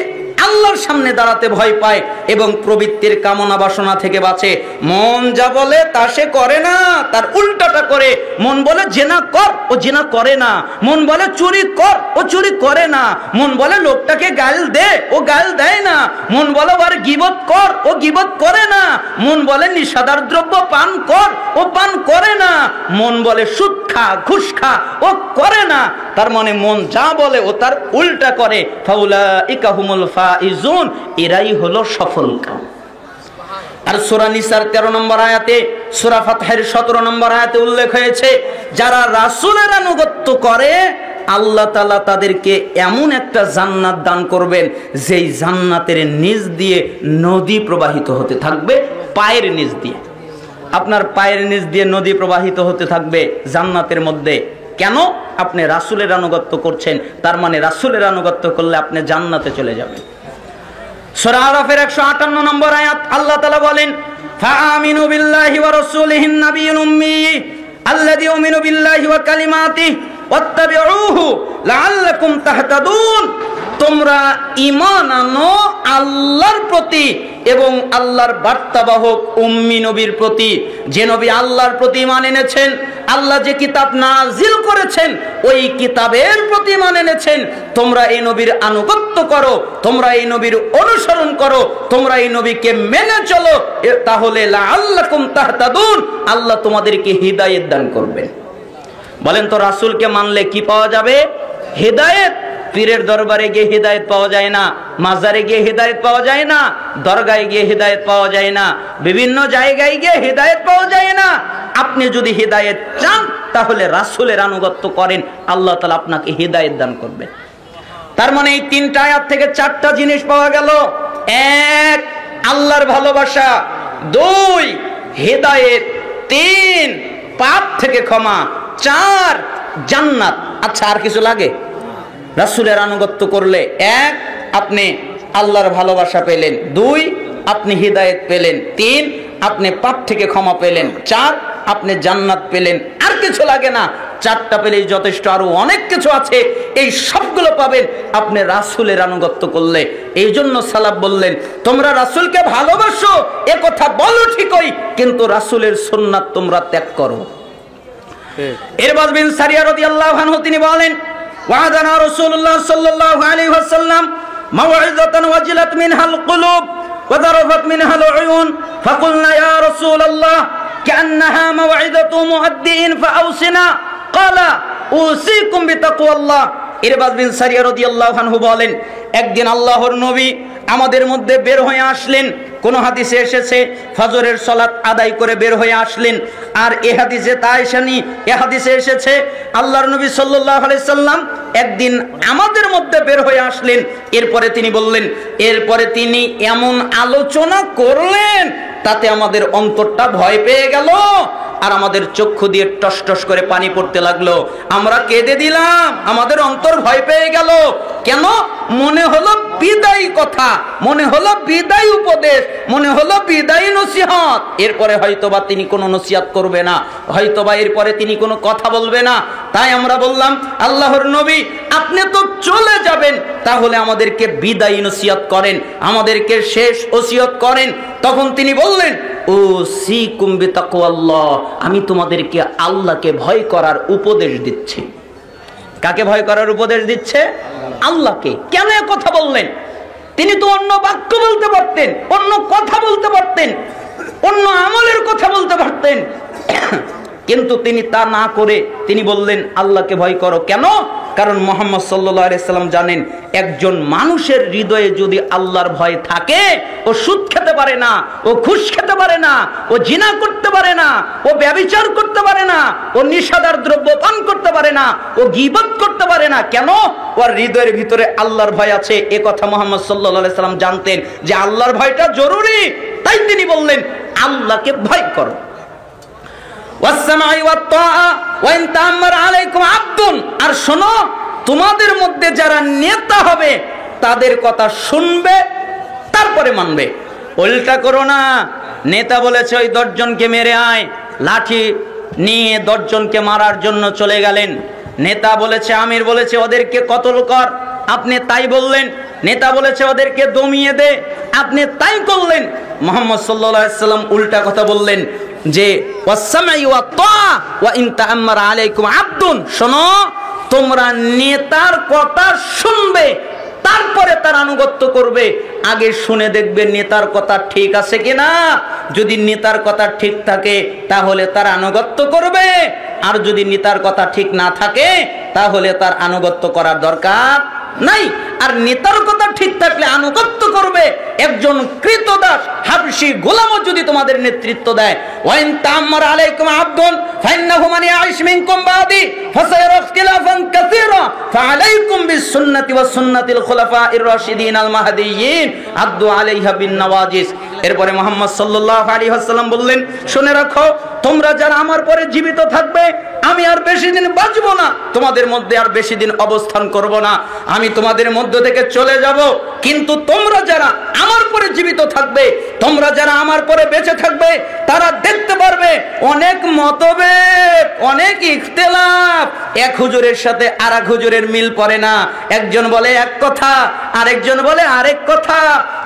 আল্লাহর সামনে দাঁড়াতে ভয় পায় এবং প্রবৃত্তির কামনা বাসনা থেকে বাঁচে, মন যা বলে তা সে করে না, তার উল্টাটা করে। মন বলে জিনা কর, ও জিনা করে না। মন বলে চুরি কর, ও চুরি করে না। মন বলে লোকটাকে গাল দে, ও গাল দেয় না। মন বলে ওর গীবত কর, ও গীবত করে না। মন বলে নিশাদার দ্রব্য পান কর, ও পান করে না। মন বলে সুদ খা, ঘুষ খা, ও করে না। তার মানে মন যা বলে ও তার উল্টা করে। ফাউলাইকা হুমুল ফাইজুন, এরাই হলো সফল কাম। আর সূরা নিসার 13 নম্বর আয়াতে, সূরা ফাতহের 17 নম্বর আয়াতে উল্লেখ হয়েছে, যারা রাসূলের আনুগত্য করে আল্লাহ তাআলা তাদেরকে এমন একটা জান্নাত দান করবেন, যেই জান্নাতের নিচ দিয়ে নদী প্রবাহিত হতে থাকবে, পায়ের নিচ দিয়ে। আপনার পায়ের নিচ দিয়ে নদী প্রবাহিত হতে থাকবে জান্নাতের মধ্যে। কেন? আপনি রাসূলের আনুগত্য করছেন, তার মানে রাসূলের আনুগত্য করলে আপনি জান্নাতে চলে যাবেন। সূরা আরাফের 158 নম্বর আয়াত, আল্লাহ তাআলা বলেন, ফাআমিনু বিল্লাহি ওয়া রাসূলিহিন নাবিয়্যিল উম্মি আল্লাযী ইউমিনু বিল্লাহি ওয়া কালিমাতিহি ওয়াত্তাবিউহু লাআল্লাকুম তাহতাদুন। তোমরা ঈমান আনো আল্লাহর প্রতি এবং আল্লাহর বার্তাবাহক উম্মি নবীর প্রতি। যে নবী আল্লাহর প্রতি ঈমান এনেছেন, আল্লাহ যে কিতাব নাজিল করেছেন ওই কিতাবের প্রতি ঈমান এনেছেন, তোমরা এই নবীর আনুগত্য করো, তোমরা এই নবীর অনুসরণ করো, তোমরা এই নবীকে মেনে চলো, তাহলে লাআল্লাকুম তাহতাদুন, আল্লাহ তোমাদেরকে হিদায়াত দান করবেন। বলেন তো রাসূলকে মানলে কি পাওয়া যাবে? হিদায়াত। পীরের দরবারে গিয়ে হিদায়াত পাওয়া যায় না, মাজারে গিয়ে হিদায়াত পাওয়া যায় না, দরগায় গিয়ে হিদায়াত পাওয়া যায় না, বিভিন্ন জায়গায় গিয়ে হিদায়াত পাওয়া যায় না। আপনি যদি হিদায়াত চান তাহলে রাসূলের আনুগত্য করেন, আল্লাহ তাআলা আপনাকে হিদায়াত দান করবে। তার মানে এই 3টা আয়াত থেকে 4টা জিনিস পাওয়া গেল। 1, আল্লাহর ভালোবাসা। 2, হিদায়াত। 3, পাপ থেকে ক্ষমা, 4 জান্নাত। আচ্ছা, আর কিছু লাগে? রাসূলের আনুগত্য করলে 1 আপনি আল্লাহর ভালোবাসা পেলেন, 2 আপনি হিদায়াত পেলেন, 3 আপনি পাপ থেকে ক্ষমা পেলেন, 4 আপনি জান্নাত পেলেন। আর কিছু লাগে না, 4টা পেলেই যথেষ্ট। আরো অনেক কিছু আছে, এই সবগুলো পাবেন আপনি রাসূলের আনুগত্য করলে। এই জন্য সালাফ বললেন, তোমরা রাসূলকে ভালোবাসো এ কথা বলো ঠিকই, কিন্তু রাসূলের সুন্নাত তোমরা ত্যাগ করো। ইরবাদ বিন সারিয়া রাদিয়াল্লাহু আনহু তিনি বলেন, ওয়াদানা রাসূলুল্লাহ সাল্লাল্লাহু আলাইহি ওয়াসাল্লাম মাওইযাতান ওয়াজিলাত মিনহাল কুলুব ওয়া যারাফাত মিনহাল উয়ুন ফাকুলনা ইয়া রাসূলুল্লাহ কান্নাহা মাওইযাতু মুআদ্দিন ফাআউসিনা ক্বালা উসিকুম বিতাকওয়াল্লাহ। ইরবাদ বিন সারিয়া রাদিয়াল্লাহু আনহু বলেন, একদিন আল্লাহর নবী আমাদের মধ্যে বের হয়ে আসলেন। কোন হাদিসে এসেছে ফজরের সালাত আদায় করে বের হয়ে আসলেন, আর এ হাদিসে তা আসেনি। এ হাদিসে এসেছে আল্লাহর নবী সাল্লাল্লাহু আলাইহি সাল্লাম একদিন আমাদের মধ্যে বের হয়ে আসলেন। এরপরে তিনি বললেন, এরপরে তিনি এমন আলোচনা করলেন তাতে আমাদের অন্তরটা ভয় পেয়ে গেল, আর আমাদের চক্ষু দিয়ে টস টস করে পানি পড়তে লাগলো। আমরা কেঁদে দিলাম, আমাদের অন্তর ভয় পেয়ে গেল। কেন? মনে হলো বিদায়ী কথা, মনে হলো বিদায়ী উপদেশ, মনে হলো বিদায়ী নসিহত। এরপরে হয়তোবা তিনি কোনো নসিহত করবে না, হয়তোবা এরপরে তিনি কোনো কথা বলবে না। তাই আমরা বললাম, আল্লাহর নবী আপনি তো চলে যাবেন, তাহলে আমাদেরকে বিদায়ী নসিহত করেন, আমাদেরকে শেষ ওসিয়ত করেন। তখন তিনি বললেন, উসিকুম বিতাকওয়াল্লাহ, আমি তোমাদেরকে আল্লাহকে ভয় করার উপদেশ দিচ্ছি। কাকে ভয় করার উপদেশ দিচ্ছে? আল্লাহকে। কেন এ কথা বললেন? তিনি তো অন্য বাক্য বলতে পারতেন, অন্য কথা বলতে পারতেন, অন্য আমলের কথা বলতে পারতেন, কিন্তু তিনি তা না করে তিনি বললেন আল্লাহকে ভয় করো। কেন? কারণ মুহাম্মদ সাল্লাল্লাহু আলাইহি সাল্লাম জানেন, একজন মানুষের হৃদয়ে যদি আল্লাহর ভয় থাকে, ও সুদ খেতে পারে না, ও ঘুষ খেতে পারে না, ও জিনা করতে পারে না, ও ব্যভিচার করতে পারে না, ও নিশাদার দ্রব্য পান করতে পারে না, ও গীবত করতে পারে না। কেন? ওর হৃদয়ের ভিতরে আল্লাহর ভয় আছে। এ কথা মুহাম্মদ সাল্লাল্লাহু আলাইহি সাল্লাম জানতেন যে আল্লাহর ভয়টা জরুরি। তাই তিনি বললেন আল্লাহকে ভয় করো। আর শোনো, তোমাদের মধ্যে যারা নেতা হবে তাদের কথা শুনবে, তারপরে মানবে। উল্টা করো না। নেতা বলেছে ওই 10 জনকে মেরে আয়, লাঠি নিয়ে 10 জনকে মারার জন্য চলে গেলেন। নেতা বলেছে, আমির বলেছে ওদেরকে কতল কর, আপনি তাই বললেন। নেতা বলেছে ওদেরকে দমিয়ে দে, আপনি তাই করলেন। মুহাম্মদ সাল্লাল্লাহু আলাইহি সাল্লাম উল্টা কথা বললেন যে ওয়াসসামাই ওয়া তাআ ওয়া ইন তাআম্মারা আলাইকুম আবদুন, শোনো, তোমরা নেতার কথা শুনবে, তারপরে তার আনুগত্য করবে। আগে শুনে দেখবে নেতার কথা ঠিক আছে কিনা। যদি নেতার কথা ঠিক থাকে তাহলে তার আনুগত্য করবে, আর যদি নেতার কথা ঠিক না থাকে তাহলে তার আনুগত্য করার দরকার নাই। আর নেতার কথা ঠিক থাকলে আনুগত্য করবে। একজন কৃতদাস হাবশী গোলামও যদি তোমাদের নেতৃত্ব দেয়, ওয়াইন তাআম্মারা আলাইকুম আবদুন ফাইন্নাহু মান ইয়াইশ মিনকুম বাদি ফাসায়ারা ইখতিলাফান কাসীরা ফাআলাইকুম বিসুন্নতি ওয়া সুন্নাতিল খুলাফাইর রাশিদিন আল মাহদিয়্যিন আদদু আলাইহা বিন নওয়াজিস। এরপরে মুহাম্মদ সাল্লাল্লাহু আলাইহি ওয়াসাল্লাম বললেন, শুনে রাখো, তোমরা যারা আমার পরে জীবিত থাকবে, আমি আর বেশি দিন বাঁচব না, তোমাদের মধ্যে আর বেশি দিন অবস্থান করব না, আমি তোমাদের মধ্য থেকে চলে যাব। কিন্তু তোমরা যারা আমার পরে জীবিত থাকবে, তোমরা যারা আমার পরে বেঁচে থাকবে, তারা দেখতে পারবে অনেক মতভেদ, অনেক ইখতিলাফ। এক হুজুরের সাথে আর এক হুজুরের মিল পড়ে না, একজন বলে এক কথা, আরেকজন বলে আরেক কথা।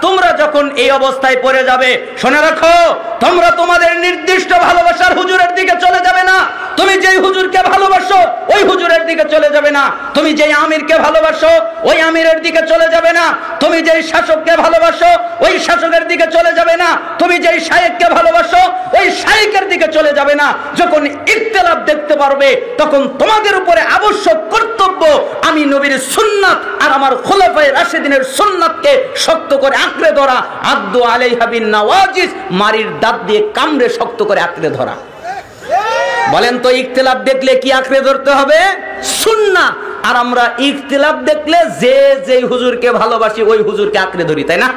তোমরা যখন এই অবস্থায় পড়ে যাবে, শুনে রাখো, তোমরা তোমাদের নির্দিষ্ট ভালোবাসার হুজুরের দিকে চলে যাবে না। তুমি যেই হুজুরকে ভালোবাসো ওই হুজুরের দিকে চলে যাবে না। তুমি যেই আমিরকে ভালোবাসো ওই আমিরের দিকে চলে যাবে না। তুমি যেই শাসককে ভালোবাসো ওই শাসকের দিকে চলে যাবে না। তুমি যেই শায়েখকে ভালোবাসো ওই শায়েখের দিকে চলে যাবে না। যখন ইখতিলাফ দেখতে পারবে, তখন তোমাদের উপরে আবশ্যক কর্তব্য আমি নবীর সুন্নাত আর আমার খুলাফায়ে রাশিদিনের সুন্নাতকে শক্ত করে আঁকড়ে ধরা। আদদু আলাইহা বিন নওয়াজিস, মারির দাঁত দিয়ে কামড়ে শক্ত করে আঁকড়ে ধরা। বলেন তো, ইখতিলাফ দেখলে কি আঁকড়ে ধরতে হবে? সুন্নাহ। আর আমরা ইখতিলাফ দেখলে যে যেই হুজুরকে ভালোবাসি ওই হুজুরকে আঁকড়ে ধরি, তাই না?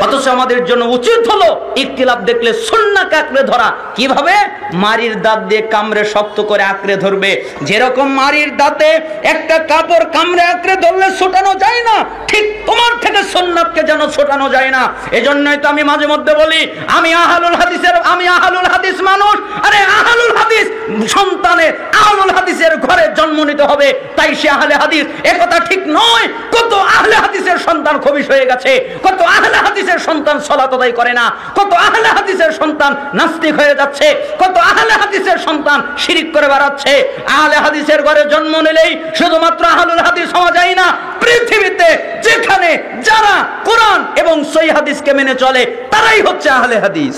অথচ আমাদের জন্য উচিত হলো ইখতিলাফ দেখলে সুন্নাহকে আঁকড়ে ধরা। কিভাবে? মারির দাঁত দিয়ে কামড়ে শক্ত করে আঁকড়ে ধরবে। যেরকম মারির দাঁতে একটা কাপড় কামড়ে আঁকড়ে ধরলে ছোটানো যায় না, ঠিক তোমার থেকে সুন্নাহকে যেন ছোটানো যায় না। এজন্যই তো আমি মাঝে মধ্যে বলি আমি আহলুল হাদিস মানুষ। আরে আহলুল হাদিস সন্তানের আহলুল হাদিসের ঘরে জন্ম নিতে হবে, তাই সে আহলে হাদিস। একথা ঠিক নয়। কত আহলে হাদিসের সন্তান খবিশ হয়ে গেছে, কত আহলে হাদিসের সন্তান সালাত আদায় করে না, কত আহলে হাদিসের সন্তান নাস্তিক হয়ে যাচ্ছে, কত আহলে হাদিসের সন্তান শিরিক করে বেড়াচ্ছে। আহলে হাদিসের ঘরে জন্ম নিলেই শুধুমাত্র আহলুল হাদিস হওয়া যায় না। পৃথিবীতে যেখানে যারা কোরআন এবং সহিহ হাদিসকে মেনে চলে তারাই হচ্ছে আহলে হাদিস।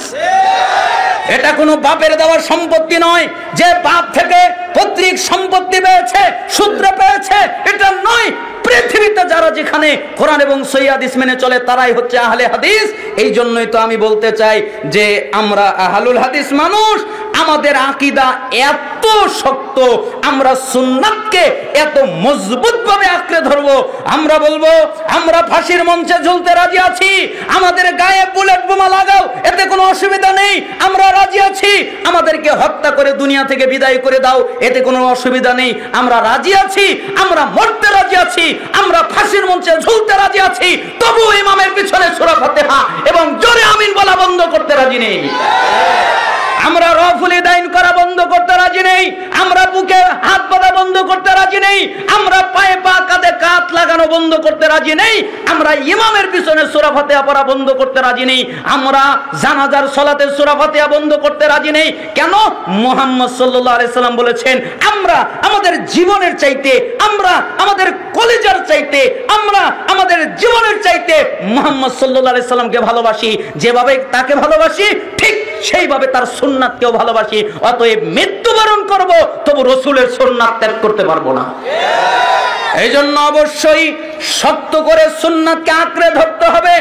এটা কোনো বাপের দেওয়া সম্পত্তি নয়, যে বাপ থেকে পৈতৃক সম্পত্তি পেয়েছে, সূত্র পেয়েছে, এটা নয়। পৃথিবীতে যারা যেখানে কোরআন এবং সহিহ হাদিস মেনে চলে তারাই হচ্ছে আহলে হাদিস। এই জন্যই তো আমি বলতে চাই যে আমরা আহলুল হাদিস মানুষ, আমাদের আকীদা এত শক্ত, আমরা সুন্নাতকে এত মজবুত ভাবে আঁকড়ে ধরবো। আমরা বলবো আমরা ফাঁসির মঞ্চে ঝুলতে রাজি আছি, আমাদের গায়ে বুলেট বোমা লাগাও, এতে কোনো অসুবিধা নেই, আমরা রাজি আছি। আমাদেরকে হত্যা করে দুনিয়া থেকে বিদায় করে দাও, এতে কোনো অসুবিধা নেই, আমরা রাজি আছি। আমরা মরতে রাজি আছি, আমরা ফাঁসির মঞ্চে ঝুলতে রাজি আছি, তবু ইমামের পিছনে সূরা ফাতিহা এবং জোরে আমিন বলা বন্ধ করতে রাজি নেই। আমরা রফুল দাইন করা বন্ধ করতে রাজি নেই, আমরা বুকে হাত বাঁধা বন্ধ করতে রাজি নেই, আমরা পায়ে পা কাঁধে কাঁধ লাগানো বন্ধ করতে রাজি নেই, আমরা ইমামের পিছনে সূরা ফাতিহা পড়া বন্ধ করতে রাজি নেই, আমরা জানাজার সালাতে সূরা ফাতিহা বন্ধ করতে রাজি নেই। কেন? মুহাম্মদ সাল্লাল্লাহু আলাইহি সাল্লাম বলেছেন আমরা আমাদের জীবনের চাইতে, আমরা আমাদের কলিজার চাইতে, আমরা আমাদের জীবনের চাইতে মুহাম্মদ সাল্লাল্লাহু আলাইহি সাল্লামকে ভালোবাসি। যেভাবে তাকে ভালোবাসি ঠিক সেইভাবে তার সুন্নাতকেও ভালোবাসি। অতএব মৃত্যুবরণ করব তবু রাসূলের সুন্নাত ত্যাগ করতে পারবো না। এই জন্য অবশ্যই শক্ত করে সুন্নাতকে আঁকড়ে ধরতে হবে।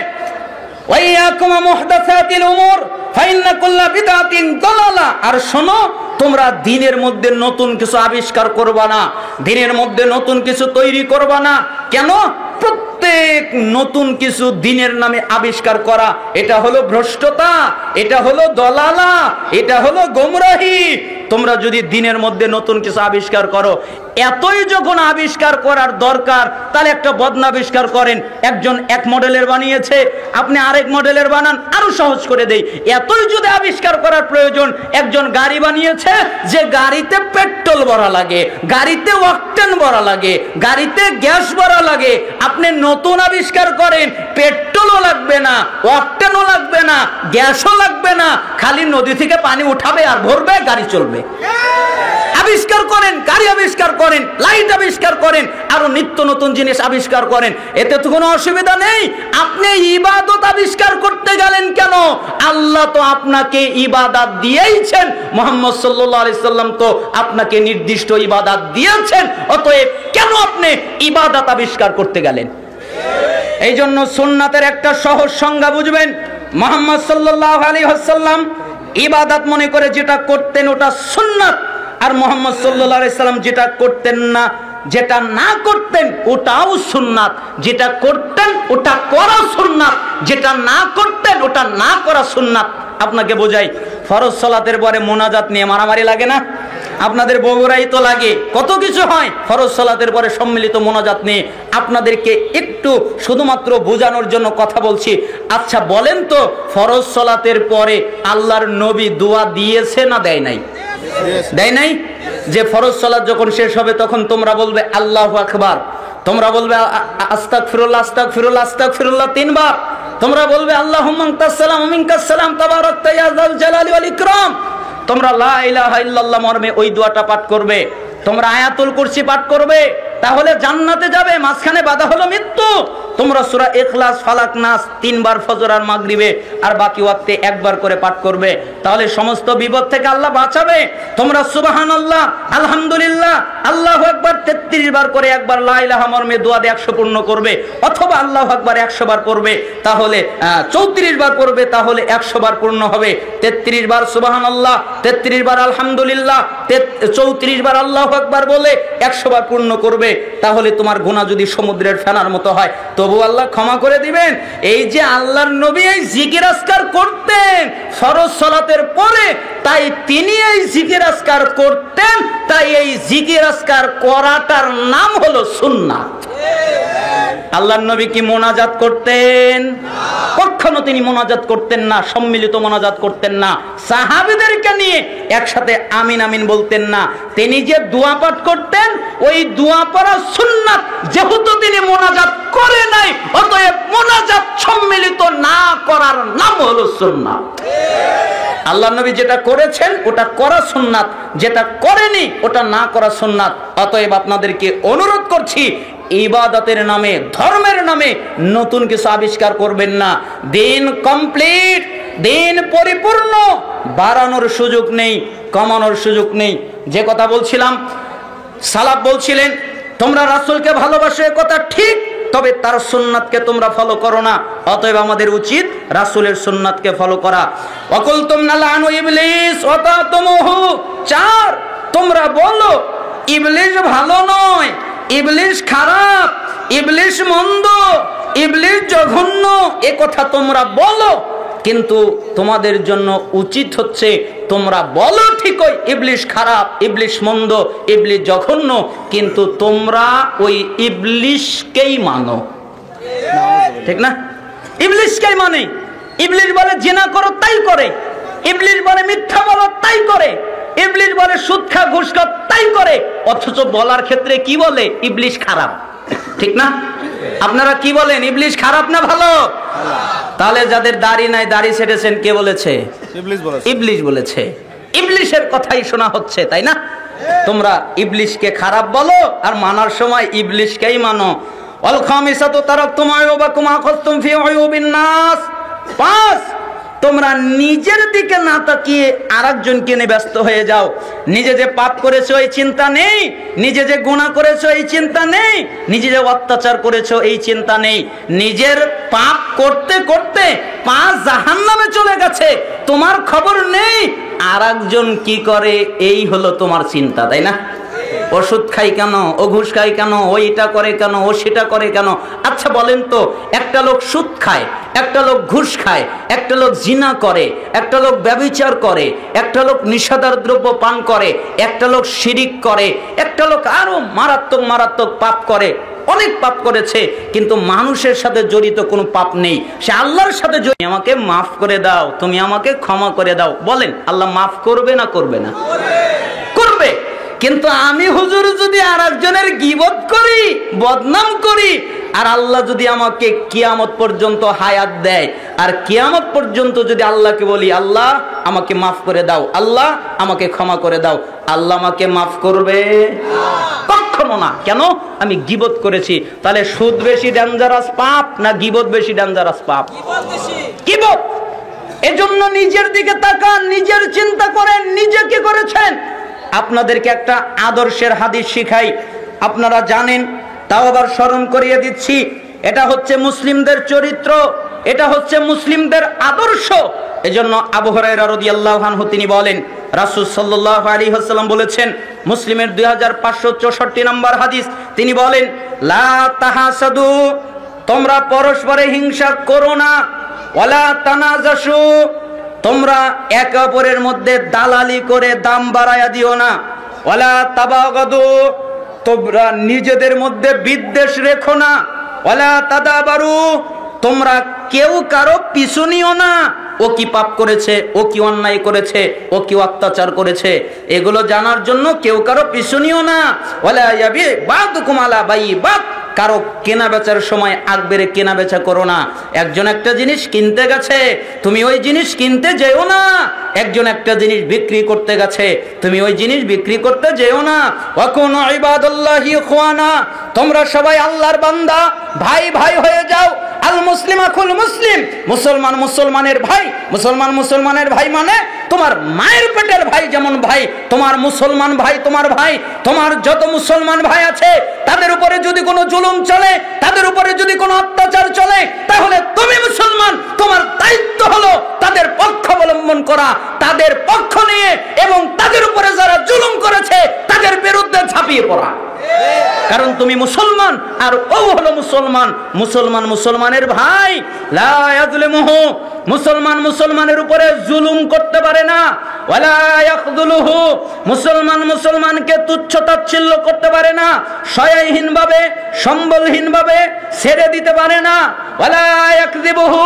ওয়াইয়াকুম মুহদাসাতিল উমুর ফাইন্না কুল্লা বিদআতিন দালালা। আর শোনো, তোমরা দিনের মধ্যে নতুন কিছু আবিষ্কার করবা না, দিনের মধ্যে নতুন কিছু তৈরি করবা না। কেন? প্রত্যেক নতুন কিছু দিনের নামে আবিষ্কার করা এটা হলো ভ্রষ্টতা, এটা হলো দলালা, এটা হলো গোমরাহি। তোমরা যদি দিনের মধ্যে নতুন কিছু আবিষ্কার করো, এতই যখন আবিষ্কার করার দরকার তাহলে একটা বদনা আবিষ্কার করেন। একজন এক মডেলের বানিয়েছে, আপনি আরেক মডেলের বানান, আরো সহজ করে দেই। এতই যদি আবিষ্কার করার প্রয়োজন, একজন গাড়ি বানিয়েছে যে গাড়িতে পেট্রোল ভরা লাগে, গাড়িতে অকটেন ভরা লাগে, গাড়িতে গ্যাস ভরা লাগে, আপনি নতুন আবিষ্কার করেন, পেট্রোলও লাগবে না, অকটেনও লাগবে না, গ্যাসও লাগবে না, খালি নদী থেকে পানি উঠাবে আর ভরবে, গাড়ি চলবে। আবিষ্কার করেন, গাড়ি আবিষ্কার করেন, লাইট আবিষ্কার করেন, আরো নিত্য নতুন জিনিস আবিষ্কার করেন, এতে তো কোনো অসুবিধা নেই। আপনি ইবাদত আবিষ্কার করতে গেলেন কেন? আল্লাহ তো আপনাকে ইবাদত দিয়েইছেন, মুহাম্মদ সাল্লাল্লাহু আলাইহি সাল্লাম তো আপনাকে নির্দিষ্ট ইবাদত দিয়েছেন। অতএব কেন আপনি ইবাদত আবিষ্কার করতে গেলেন? এই জন্য সুন্নাতের একটা সহজ সংজ্ঞা বুঝবেন। মুহাম্মদ সাল্লাল্লাহু আলাইহি ওয়াসাল্লাম ইবাদত মনে করে যেটা করতেন ওটা সুন্নাত, আর মুহাম্মদ সাল্লাল্লাহু আলাইহি সাল্লাম যেটা করতেন না, যেটা না করতেন ওটাও সুন্নাত, যেটা করতেন ওটা করা সুন্নাত, যেটা না করতেন ওটা না করা সুন্নাত। আপনাকে বোঝাই, ফরজ সালাতের পরে মোনাজাত নিয়ে মারামারি লাগে না? আপনাদের বগুড়াই তো লাগে, কত কিছু হয় ফরজ সালাতের পরে সম্মিলিত মোনাজাত নিয়ে। আপনাদেরকে একটু শুধুমাত্র বোঝানোর জন্য কথা বলছি। আচ্ছা বলেন তো, ফরজ সালাতের পরে আল্লাহর নবী দোয়া দিয়েছে না দেয় নাই? দেয় নাই? যে ফরজ সালাত যখন শেষ হবে তখন তোমরা বলবে আল্লাহু আকবার, তোমরা বলবে আস্তাগফিরুল্লাহ আস্তাগফিরুল্লাহ আস্তাগফিরুল্লাহ 3 বার, তোমরা বলবে আল্লাহুম্মা আনতাস সালাম ওয়া মিনকাস সালাম তাবারাকতা ইয়া যাল জালালি ওয়াল ইকরাম, তোমরা লা ইলাহা ইল্লাল্লাহ মর্মে ওই দোয়াটা পাঠ করবে, তোমরা আয়াতুল কুরসি পাঠ করবে, তাহলে জান্নাতে যাবে। মাঝখানে বাধা হলো মৃত্যু, তোমরা সূরা ইখলাস, ফালাক, নাস 3 বার ফজর আর মাগরিবে আর বাকি ওয়াক্তে একবার করে পাঠ করবে, তাহলে সমস্ত বিপদ থেকে আল্লাহ বাঁচাবে। তোমরা সুবহানাল্লাহ, আলহামদুলিল্লাহ, আল্লাহু আকবার 33 বার করে একবার লা ইলাহা মর্মে দোয়া দিয়ে 100 পূর্ণ করবে, অথবা আল্লাহু আকবার 100 বার পড়বে, তাহলে 34 বার পড়বে, তাহলে 100 বার পূর্ণ হবে। 33 বার সুবহানাল্লাহ, 33 বার আলহামদুলিল্লাহ, 34 বার আল্লাহু আকবার বলে 100 বার পূর্ণ করবে, তাহলে তোমার গুনাহ যদি সমুদ্রের ফেনার মতো হয় তবু আল্লাহ ক্ষমা করে দিবেন। এই যে আল্লাহর নবী এই জিকির আজকার করতেন ফরজ সালাতের পরে, তাই তিনি এই জিকির আজকার করতেন, তাই এই জিকির আজকার করাটার নাম হলো সুন্নাত। আল্লাহর নবী কি মোনাজাত করতেন? কখনো তিনি মোনাজাত করতেন না, সম্মিলিত মোনাজাত করতেন না, সাহাবীদেরকে নিয়ে একসাথে আমিন আমিন বলতেন না। তিনি যে দোয়া পাঠ করতেন, ওই দোয়া পড়া সুন্নাত, যেহেতু তিনি মোনাজাত করে নাই, অতএব মোনাজাত সম্মিলিত না করার নাম হলো সুন্নাত। আল্লাহর নবী যেটা করেছেন ওটা করা সুন্নাত, যেটা করেনি ওটা না করা সুন্নাত। অতএব আপনাদেরকে অনুরোধ করছি, ইবাদতের নামে, ধর্মের নামে নতুন কিছু আবিষ্কার করবেন না। দিন কমপ্লিট, দিন পরিপূর্ণ, বাড়ানোর সুযোগ নেই, কমানোর সুযোগ নেই। যে কথা বলছিলাম, সালাফ বলছিলেন তোমরা রাসূলকে ভালোবাসো, এ কথা ঠিক, তবে তার সুন্নাতকে তোমরা ফলো করো না। অতএব আমাদের উচিত রাসূলের সুন্নাতকে ফলো করা। ওয়াকুলতুম নালানু ইবলিস ওয়া তাতুমুহু, 4 তোমরা বলো ইবলিস ভালো নয়, ইবলিস খারাপ, ইবলিস মন্দ, ইবলিস জঘন্য, এ কথা তোমরা বলো, কিন্তু তোমাদের জন্য উচিত হচ্ছে তোমরা বলো ঠিকই ইবলিস খারাপ, ইবলিস মন্দ, ইবলিস জঘন্য, কিন্তু তোমরা ওই ইবলিসকেই মানো, ঠিক না? ইবলিসকেই মানে। ইবলিস বলে জিনা করো, তাই করে। ইবলিস বলে মিথ্যা বলো, তাই করে। ইবলিস বলে সুদ খা, ঘুষ খা, তাই করে। অথচ বলার ক্ষেত্রে কি বলে? ইবলিস খারাপ, ঠিক না? আপনারা কি বলেন, ইবলিস খারাপ না ভালো? তাহলে যাদের দাড়ি নাই, দাড়ি ছেড়েছেন, কে বলেছে? ইবলিস বলেছে। ইবলিসের কথাই শোনা হচ্ছে, তাই না? তোমরা ইবলিসকে খারাপ বলো আর মানার সময় ইবলিসকেই মানো। ওয়াল খামিসাতু তারাকতুম আয়ুবাকুম আখাযতুম ফি আয়ুবিন নাস। 5 তোমরা নিজের দিকে না তাকিয়ে আরেকজনকে নিয়ে ব্যস্ত হয়ে যাও। নিজে যে পাপ করেছো এই চিন্তা নেই, নিজে যে গুনাহ করেছো এই চিন্তা নেই, নিজে যে অত্যাচার করেছো এই চিন্তা নেই। নিজের পাপ করতে করতে পা জাহান্নামে চলে গেছে, তোমার খবর নেই। আরেকজন কি করে এই হলো তোমার চিন্তা, তাই না? ওষুধ খাই কেন, ও ঘুষ খাই কেন, ও এটা করে কেন, ও সেটা করে কেন? আচ্ছা বলেন তো, একটা লোক সুদ খায়, একটা লোক ঘুষ খায়, একটা লোক জিনা করে, একটা লোক ব্যভিচার করে, একটা লোক নিষেধার দ্রব্য পান করে, একটা লোক শিরিক করে, একটা লোক আরো মারাত্মক মারাত্মক পাপ করে, অনেক পাপ করেছে, কিন্তু মানুষের সাথে জড়িত কোনো পাপ নেই, সে আল্লাহর সাথে জড়িত। আমাকে মাফ করে দাও, তুমি আমাকে ক্ষমা করে দাও, বলেন আল্লাহ মাফ করবে না করবে না? করবে। কিন্তু আমি হুজুর যদি আরেকজনের গীবত করি, বদনাম করি, আর আল্লাহ যদি আমাকে কিয়ামত পর্যন্ত হায়াত দেয়, আর কিয়ামত পর্যন্ত যদি আল্লাহকে বলি আল্লাহ আমাকে মাফ করে দাও, আল্লাহ আমাকে ক্ষমা করে দাও, আল্লাহ আমাকে মাফ করবে? কখনো না। কেন? আমি গীবত করেছি। তাহলে সুদ বেশি ডেঞ্জারাস পাপ না গীবত বেশি ডেঞ্জারাস পাপ? গীবত। এজন্য নিজের দিকে তাকান, নিজের চিন্তা করেন, নিজে কি করেছেন। আপনাদেরকে একটা আদর্শের হাদিস শিখাই, আপনারা জানেন, তাও আবার স্মরণ করিয়ে দিচ্ছি। এটা হচ্ছে মুসলিমদের চরিত্র, এটা হচ্ছে মুসলিমদের আদর্শ। এজন্য আবু হুরায়রা রাদিয়াল্লাহু আনহু তিনি বলেন, রাসূল সাল্লাল্লাহু আলাইহি ওয়াসাল্লাম বলেছেন, মুসলিমের 2564 নম্বর হাদিস, তিনি বলেন লা তাহাসাদু, তোমরা পরস্পরে হিংসা করো না, ওয়ালা তানাজাসু, তোমরা একে অপরের মধ্যে দালালি করে দাম বাড়ায়া দিও না, ওয়ালা তাবাগাদু, তোমরা নিজেদের মধ্যে বিদ্বেষ রেখো না, ওয়ালা তাদাবারু, তোমরা কেউ কারো পিছু নিও না। ও কি পাপ করেছে, ও কি অন্যায় করেছে, ও কি অত্যাচার করেছে, এগুলো জানার জন্য কেউ কারো পিছু নিও না। ওয়ালা ইয়াবি বাদুকুম আলা বাইবাত, কারো কেনা বেচার সময় আগ বেড়ে কেনা বেচা করো না। একজন একটা জিনিস কিনতে গেছে, তুমি ওই জিনিস কিনতে যেও না। একজন একটা জিনিস বিক্রি করতে গেছে, তুমি ওই জিনিস বিক্রি করতে যেও না। ওয়াকুনু ইবাদাল্লাহি ইখওয়ানা, তোমরা সবাই আল্লাহর বান্দা, ভাই ভাই হয়ে যাও। আল মুসলিম আকুল মুসলিম, মুসলমান মুসলমানের ভাই। মুসলমান মুসলমানের ভাই মানে তোমার মায়ের পেটের ভাই যেমন ভাই, তোমার মুসলমান ভাই তোমার ভাই। তোমার যত মুসলমান ভাই আছে তাদের উপরে যদি কোনো জুলুম চলে, তাদের উপরে যদি কোনো অত্যাচার চলে, তাহলে তুমি মুসলমান, তোমার দায়িত্ব হলো তাদের পক্ষ অবলম্বন করা, তাদের পক্ষ নিয়ে এবং তাদের উপরে যারা জুলুম করেছে তাদের বিরুদ্ধে ঝাঁপিয়ে পড়া। কারণ তুমি মুসলমান আর ও হলো মুসলমান। মুসলমান মুসলমানের ভাই। লা ইয়াজলিমুহু, মুসলমান মুসলমানের উপরে জুলুম করতে পারে না। ওয়ালা ইয়াখযুলুহু, মুসলমান মুসলমানকে তুচ্ছ তাচ্ছিল্য করতে পারে না, সহায়হীন ভাবে সম্বলহীন ভাবে ছেড়ে দিতে পারে না। ওয়ালা ইয়াকযিবুহু,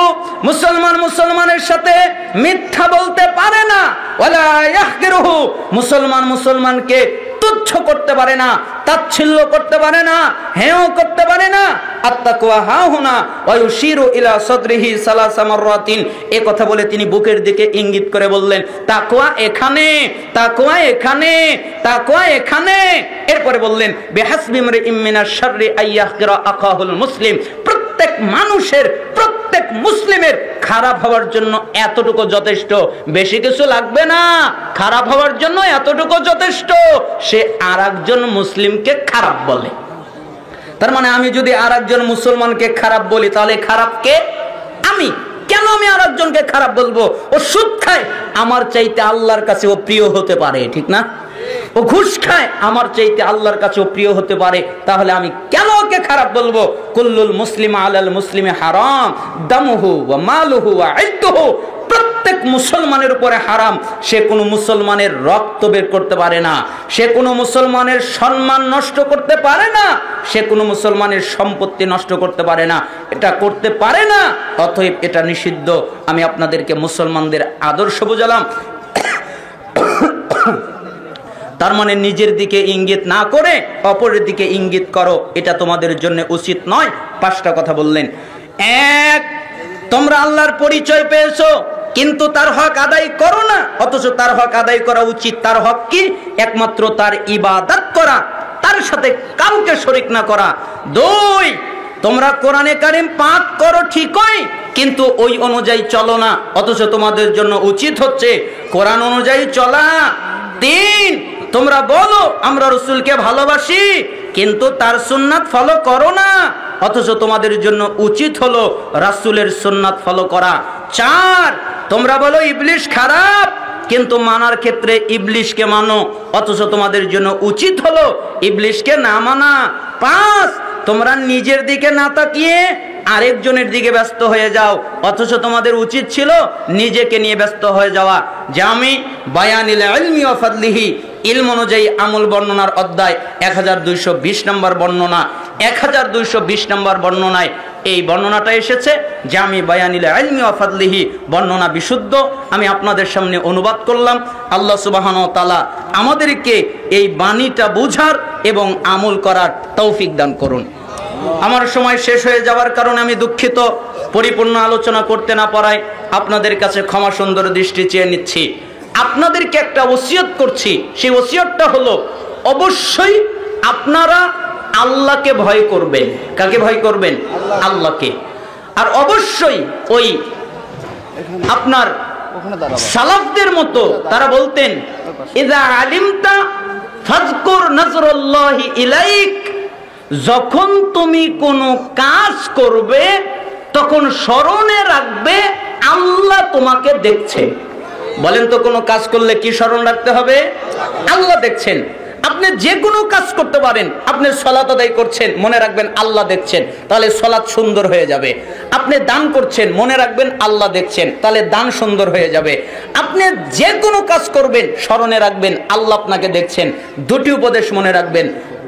মুসলমান মুসলমানের সাথে মিথ্যা বলতে পারে না। ওয়ালা ইয়াহকিরুহু, মুসলমান মুসলমানকে তুচ্ছ করতে পারে না, তাচ্ছিল্য করতে পারে না, হেয় করতে পারে না। আত্তাকওয়া হাহুনা ওয়া ইউশিরু ইলা সাদরিহি সালাসা মাররাতিন, এই কথা বলে তিনি বুকের দিকে ইঙ্গিত করে বললেন তাকওয়া এখানে, তাকওয়া এখানে, তাকওয়া এখানে। এরপরে বললেন বিহাসবি ইমরিইম মিনাশ শাররি আইয়াহকিরা আখাহুল মুসলিম, প্রত্যেক মানুষের, প্রত্যেক মুসলিমের খারাপ হওয়ার জন্য এতটুকু যথেষ্ট, বেশি কিছু লাগবে না। খারাপ হওয়ার জন্য এতটুকু যথেষ্ট, সে আরেকজন মুসলিমকে খারাপ বলে। তার মানে আমি যদি আরেকজন মুসলমানকে খারাপ বলি, তাহলে খারাপ কে? আমি। কেন আমি আরেকজনকে খারাপ বলবো? ও সুদ খায়, আমার চাইতে আল্লাহর কাছে ও প্রিয় হতে পারে, ঠিক না? ও ঘুষ খায়, আমার চাইতে আল্লাহর কাছে ও প্রিয় হতে পারে, তাহলে আমি কেন ওকে খারাপ বলবো? কুল্লুল মুসলিম আলাল মুসলিমে হারাম দামুহু ওয়া মালুহু ওয়া ইদ্দুহু, প্রত্যেক মুসলমানের উপরে হারাম। সে কোনো মুসলমানের রক্ত বের করতে পারে না, সে কোনো মুসলমানের সম্মান নষ্ট করতে পারে না, সে কোনো মুসলমানের সম্পত্তি নষ্ট করতে পারে না, এটা করতে পারে না। অতএব এটা নিষিদ্ধ। আমি আপনাদেরকে মুসলমানদের আদর্শ বোঝালাম। তার মানে নিজের দিকে ইঙ্গিত না করে অপরের দিকে ইঙ্গিত করো, এটা তোমাদের জন্য উচিত নয়। 5টা কথা বললেন। 1, তোমরা আল্লাহর পরিচয় পেয়েছো কিন্তু তার হক আদায় করো না, অথচ তার হক আদায় করা উচিত। তার হক কি? একমাত্র তার ইবাদত করা, তার সাথে কাউকে শরীক না করা। 2, তোমরা কোরআনে কারীম পাঠ করো ঠিকই, কিন্তু ওই অনুযায়ী চলো না, অথচ তোমাদের জন্য উচিত হচ্ছে কোরআন অনুযায়ী চলা। 3, তোমরা বলো আমরা রাসূলকে ভালোবাসি, কিন্তু তার সুন্নাত ফলো করো না, অথচ তোমাদের জন্য উচিত হলো রাসূলের সুন্নাত ফলো করা। 4, তোমরা বলো ইবলিশ খারাপ, কিন্তু মানার ক্ষেত্রে ইবলিশকে মানো, অথচ তোমাদের জন্য উচিত হলো ইবলিশকে না মানা। 5, তোমরা নিজের দিকে না তাকিয়ে আরেকজনের দিকে ব্যস্ত হয়ে যাও, অথচ তোমাদের উচিত ছিল নিজেকে নিয়ে ব্যস্ত হয়ে যাওয়া। জামি বায়ানিল ইলমি ওয়া ফাদলিহি, ইলম অনুযায়ী আমল বর্ণনার অধ্যায় 1220 নম্বর বর্ণনা। 1220 নম্বর বর্ণনায় এই বর্ণনাটা এসেছে, জামি বায়ানিল ইলমি ওয়া ফাদলিহি, বর্ণনা বিশুদ্ধ। আমি আপনাদের সামনে অনুবাদ করলাম। আল্লাহ সুবহানাহু ওয়া তাআলা আমাদেরকে এই বাণীটা বুঝার এবং আমল করার তৌফিক দান করুন। আমার সময় শেষ হয়ে যাওয়ার কারণে আমি দুঃখিত, পরিপূর্ণ আলোচনা করতে না পারায় আপনাদের কাছে ক্ষমা সুন্দর দৃষ্টি চেয়ে নিচ্ছি। আপনাদেরকে একটা ওসিয়ত করছি, সেই ওসিয়তটা হলো অবশ্যই আপনারা আল্লাহকে ভয় করবেন। কাকে ভয় করবেন? আল্লাহকে। আর অবশ্যই ওই আপনার সালাফদের মতো তারা বলতেন ইযা আলিমতা ফাযকুর নাজরুল্লাহি ইলাইক, যখন তুমি কোনো কাজ করবে তখন স্মরণে রাখবে আল্লাহ তোমাকে দেখছে। বলেন তো কোনো কাজ করলে কি স্মরণ রাখতে হবে? আল্লাহ দেখছেন। আপনি যে কোনো কাজ করতে পারেন, আপনি সালাত আদায় করছেন, মনে রাখবেন আল্লাহ দেখছেন, তাহলে সালাত সুন্দর হয়ে যাবে। আপনি দান করছেন, মনে রাখবেন আল্লাহ দেখছেন, তাহলে দান সুন্দর হয়ে যাবে। আপনি যে কোনো কাজ করবেন স্মরণে রাখবেন আল্লাহ আপনাকে দেখছেন। 2টি উপদেশ মনে রাখবেন,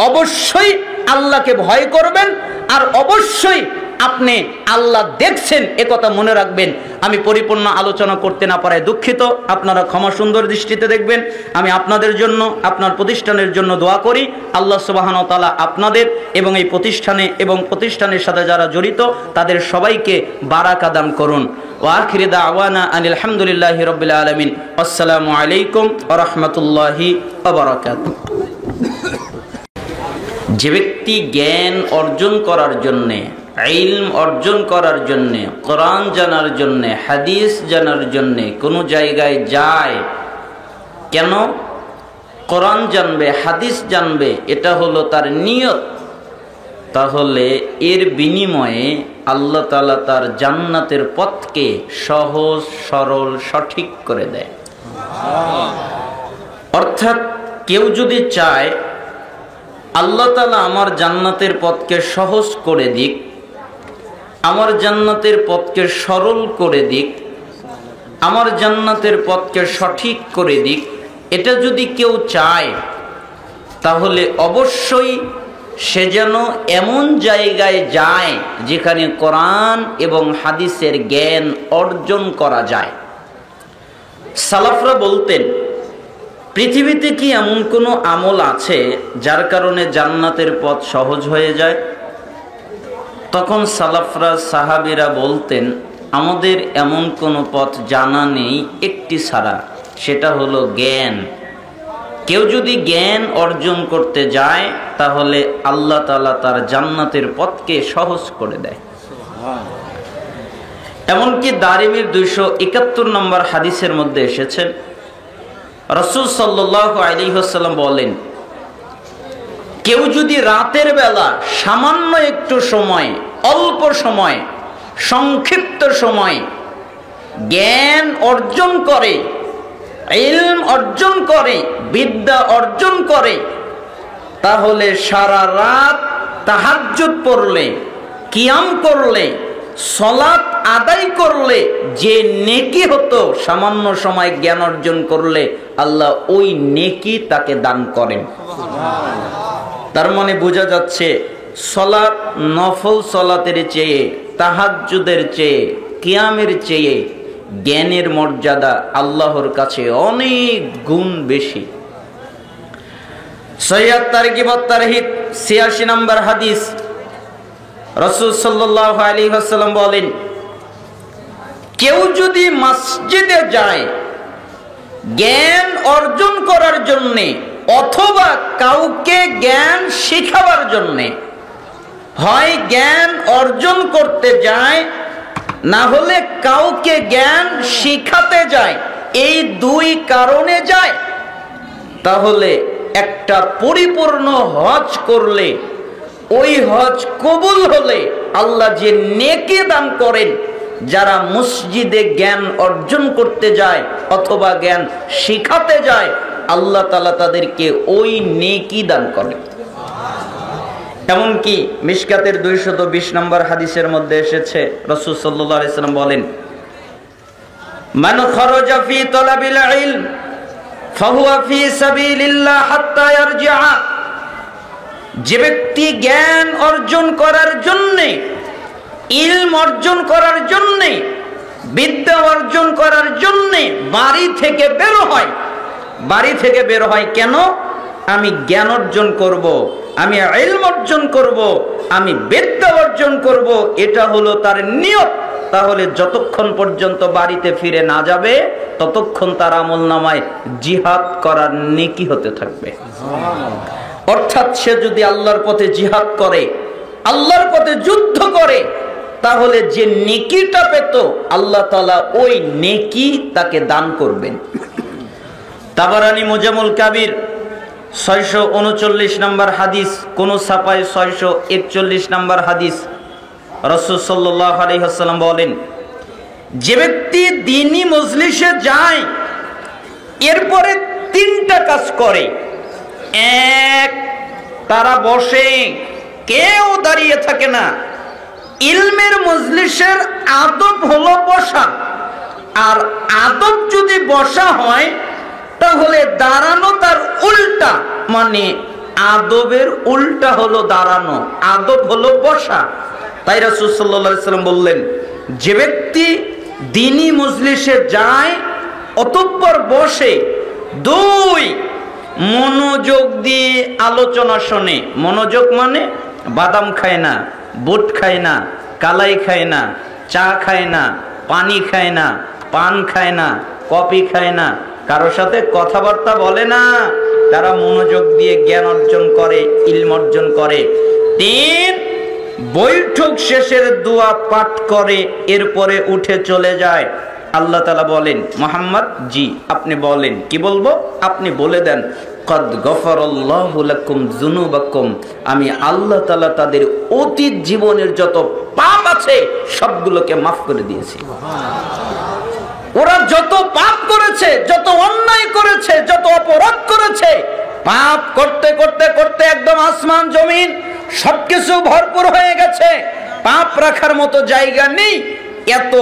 অবশ্যই আল্লাহকে ভয় করবেন, আর অবশ্যই আপনি আল্লাহ দেখছেন, একথা মনে রাখবেন। আমি পরিপূর্ণ আলোচনা করতে না পারায় দুঃখিত, আপনারা ক্ষমা সুন্দর দৃষ্টিতে দেখবেন। আমি আপনাদের জন্য, আপনার প্রতিষ্ঠানের জন্য দোয়া করি। আল্লাহ সুবহানাহু ওয়া তাআলা আপনাদের এবং এই প্রতিষ্ঠানে এবং প্রতিষ্ঠানের সাথে যারা জড়িত তাদের সবাইকে বারাকা দান করুন। ওয়া আখিরি দাওয়ানা আনিল হামদুলিল্লাহি রাব্বিল আলামিন। আসসালামু আলাইকুম ওয়া রাহমাতুল্লাহি ওয়া বারাকাতুহু। যে ব্যক্তি জ্ঞান অর্জন করার জন্যে, ইলম অর্জন করার জন্যে, কোরআন জানার জন্যে, হাদিস জানার জন্যে কোনো জায়গায় যায়, কেন? কোরআন জানবে, হাদিস জানবে, এটা হলো তার নিয়ত। তাহলে এর বিনিময়ে আল্লাহ তাআলা তার জান্নাতের পথকে সহজ সরল সঠিক করে দেয়। অর্থাৎ কেউ যদি চায় আল্লাহ তাআলা আমার জান্নাতের পথকে সহজ করে দিক, আমার জান্নাতের পথকে সরল করে দিক, আমার জান্নাতের পথকে সঠিক করে দিক, এটা যদি কেউ চায় তাহলে অবশ্যই সে যেন এমন জায়গায় যায় যেখানে কোরআন এবং হাদিসের জ্ঞান অর্জন করা যায়। সালাফরা বলতেন, পৃথিবীতে কি এমন কোনো আমল আছে যার কারণে জান্নাতের পথ সহজ হয়ে যায়? তখন সালাফরা, সাহাবীরা বলতেন, আমাদের এমন কোনো পথ জানা নেই একটি ছাড়া, সেটা হলো জ্ঞান। কেউ যদি জ্ঞান অর্জন করতে যায় তাহলে আল্লাহ তাআলা তার জান্নাতের পথকে সহজ করে দেয়। এমনকি দারিমির 271 নম্বর হাদিসের মধ্যে এসেছেন, রাসূল সাল্লাল্লাহু আলাইহি ওয়াসাল্লাম বলেন, কেউ যদি রাতের বেলা সামান্য একটু সময়, অল্প সময়, সংক্ষিপ্ত সময় জ্ঞান অর্জন করে, ইলম অর্জন করে, বিদ্যা অর্জন করে, তাহলে সারা রাত তাহাজ্জুদ পড়লে, কিয়াম করলে, সালাত আদায় করলে যে নেকি হতো সামান্য সময় জ্ঞান অর্জন করলে, আল্লাহ ওই নেকি তাকে দান করেন। তার মানে বোঝা যাচ্ছে সালাত, নফল সালাতের চেয়ে, তাহাজ্জুদের চেয়ে, কিয়ামের চেয়ে জ্ঞানের মর্যাদা আল্লাহর কাছে অনেক গুণ বেশি। সহিহ তারগিব ওয়াত তারহিব 86 নম্বর হাদিস, রাসূল সাল্লাল্লাহু আলাইহি ওয়াসাল্লাম বলেন, কেউ যদি মসজিদে যায় জ্ঞান অর্জন করার জন্য অথবা কাউকে জ্ঞান শেখাবার জন্য, হয় জ্ঞান অর্জন করতে যায় না হলে কাউকে জ্ঞান শিখাতে যায়, এই দুই কারণে যায়, তাহলে একটা পরিপূর্ণ হজ করলে, ওই হজ কবুল হলে আল্লাহ যে নেকি দান করেন, যারা মসজিদে জ্ঞান অর্জন করতে যায় অথবা জ্ঞান শিখাতে যায়, আল্লাহ তাআলা তাদেরকে ওই নেকি দান করেন। এমনকি মিশকাতের 220 নম্বর হাদিসের মধ্যে এসেছে, রাসূল সাল্লাল্লাহু আলাইহি ওয়াসাল্লাম বলেন, মান খারাজা ফি তালাবিল ইলম ফাহুয়া ফি সাবিলিল্লাহ হাত্তা ইয়ারজিআ। যে ব্যক্তি জ্ঞান অর্জন করার জন্য, ইলম অর্জন করার জন্য, বিদ্যা অর্জন করার জন্য বাড়ি থেকে বের হয়, বাড়ি থেকে বের হয় কেন? আমি জ্ঞান অর্জন করব, আমি ইলম অর্জন করব, আমি বিদ্যা অর্জন করব, এটা হলো তার নিয়ত। তাহলে যতক্ষণ পর্যন্ত বাড়িতে ফিরে না যাবে ততক্ষণ তার আমলনামায় জিহাদ করার নেকি হতে থাকবে। অর্থাৎ সে যদি আল্লাহর পথে জিহাদ করে, আল্লাহর পথে যুদ্ধ করে, তাহলে যে নেকিটা পেত আল্লাহ তাআলা ওই নেকি তাকে দান করবেন। তাবারানী মুজামুল কাবির 639 নম্বর হাদিস, কোন ছাপায় 641 নম্বর হাদিস, রাসূল সাল্লাল্লাহু আলাইহি ওয়াসাল্লাম বলেন, যে ব্যক্তি দ্বীনি মজলিসে যায় এরপরে তিনটা কাজ করে, এক, তারা বসে, কেউ দাঁড়িয়ে থাকে না। ইলমের মজলিসের আদব হলো বসা, আর আদব যদি বসা হয় তাহলে দাঁড়ানো তার উল্টা, মানে আদবের উল্টা হলো দাঁড়ানো, আদব হলো বসা। তাই রাসূল সাল্লাল্লাহু আলাইহি সাল্লাম বললেন, যে ব্যক্তি দ্বীনি মজলিসে যায় অতঃপর বসে, 2 মনোযোগ দিয়ে আলোচনা শোনে। মনোযোগ মানে বাদাম খায় না, বুট খায় না, কালাই খায় না, চা খায় না, পানি খায় না, পান খায় না, কফি খায় না, কারোর সাথে কথাবার্তা বলে না। তারা মনোযোগ দিয়ে জ্ঞান অর্জন করে, ইলম অর্জন করে। 3 বৈঠক শেষের দোয়া পাঠ করে, এরপরে উঠে চলে যায়। আল্লাহ তাআলা বলেন, মুহাম্মদ জি আপনি বলেন, কি বলবো? আপনি বলে দেন, কদ গফারাল্লাহু লাকুম যুনুবাকুম, আমি আল্লাহ তাআলা তাদের অতীত জীবনের যত পাপ আছে সবগুলোকে মাফ করে দিয়েছি। ওরা যত পাপ করেছে, যত অন্যায় করেছে, যত অপরাধ করেছে, পাপ করতে করতে করতে একদম আসমান জমিন সবকিছু ভরপুর হয়ে গেছে, পাপ রাখার মতো জায়গা নেই। এত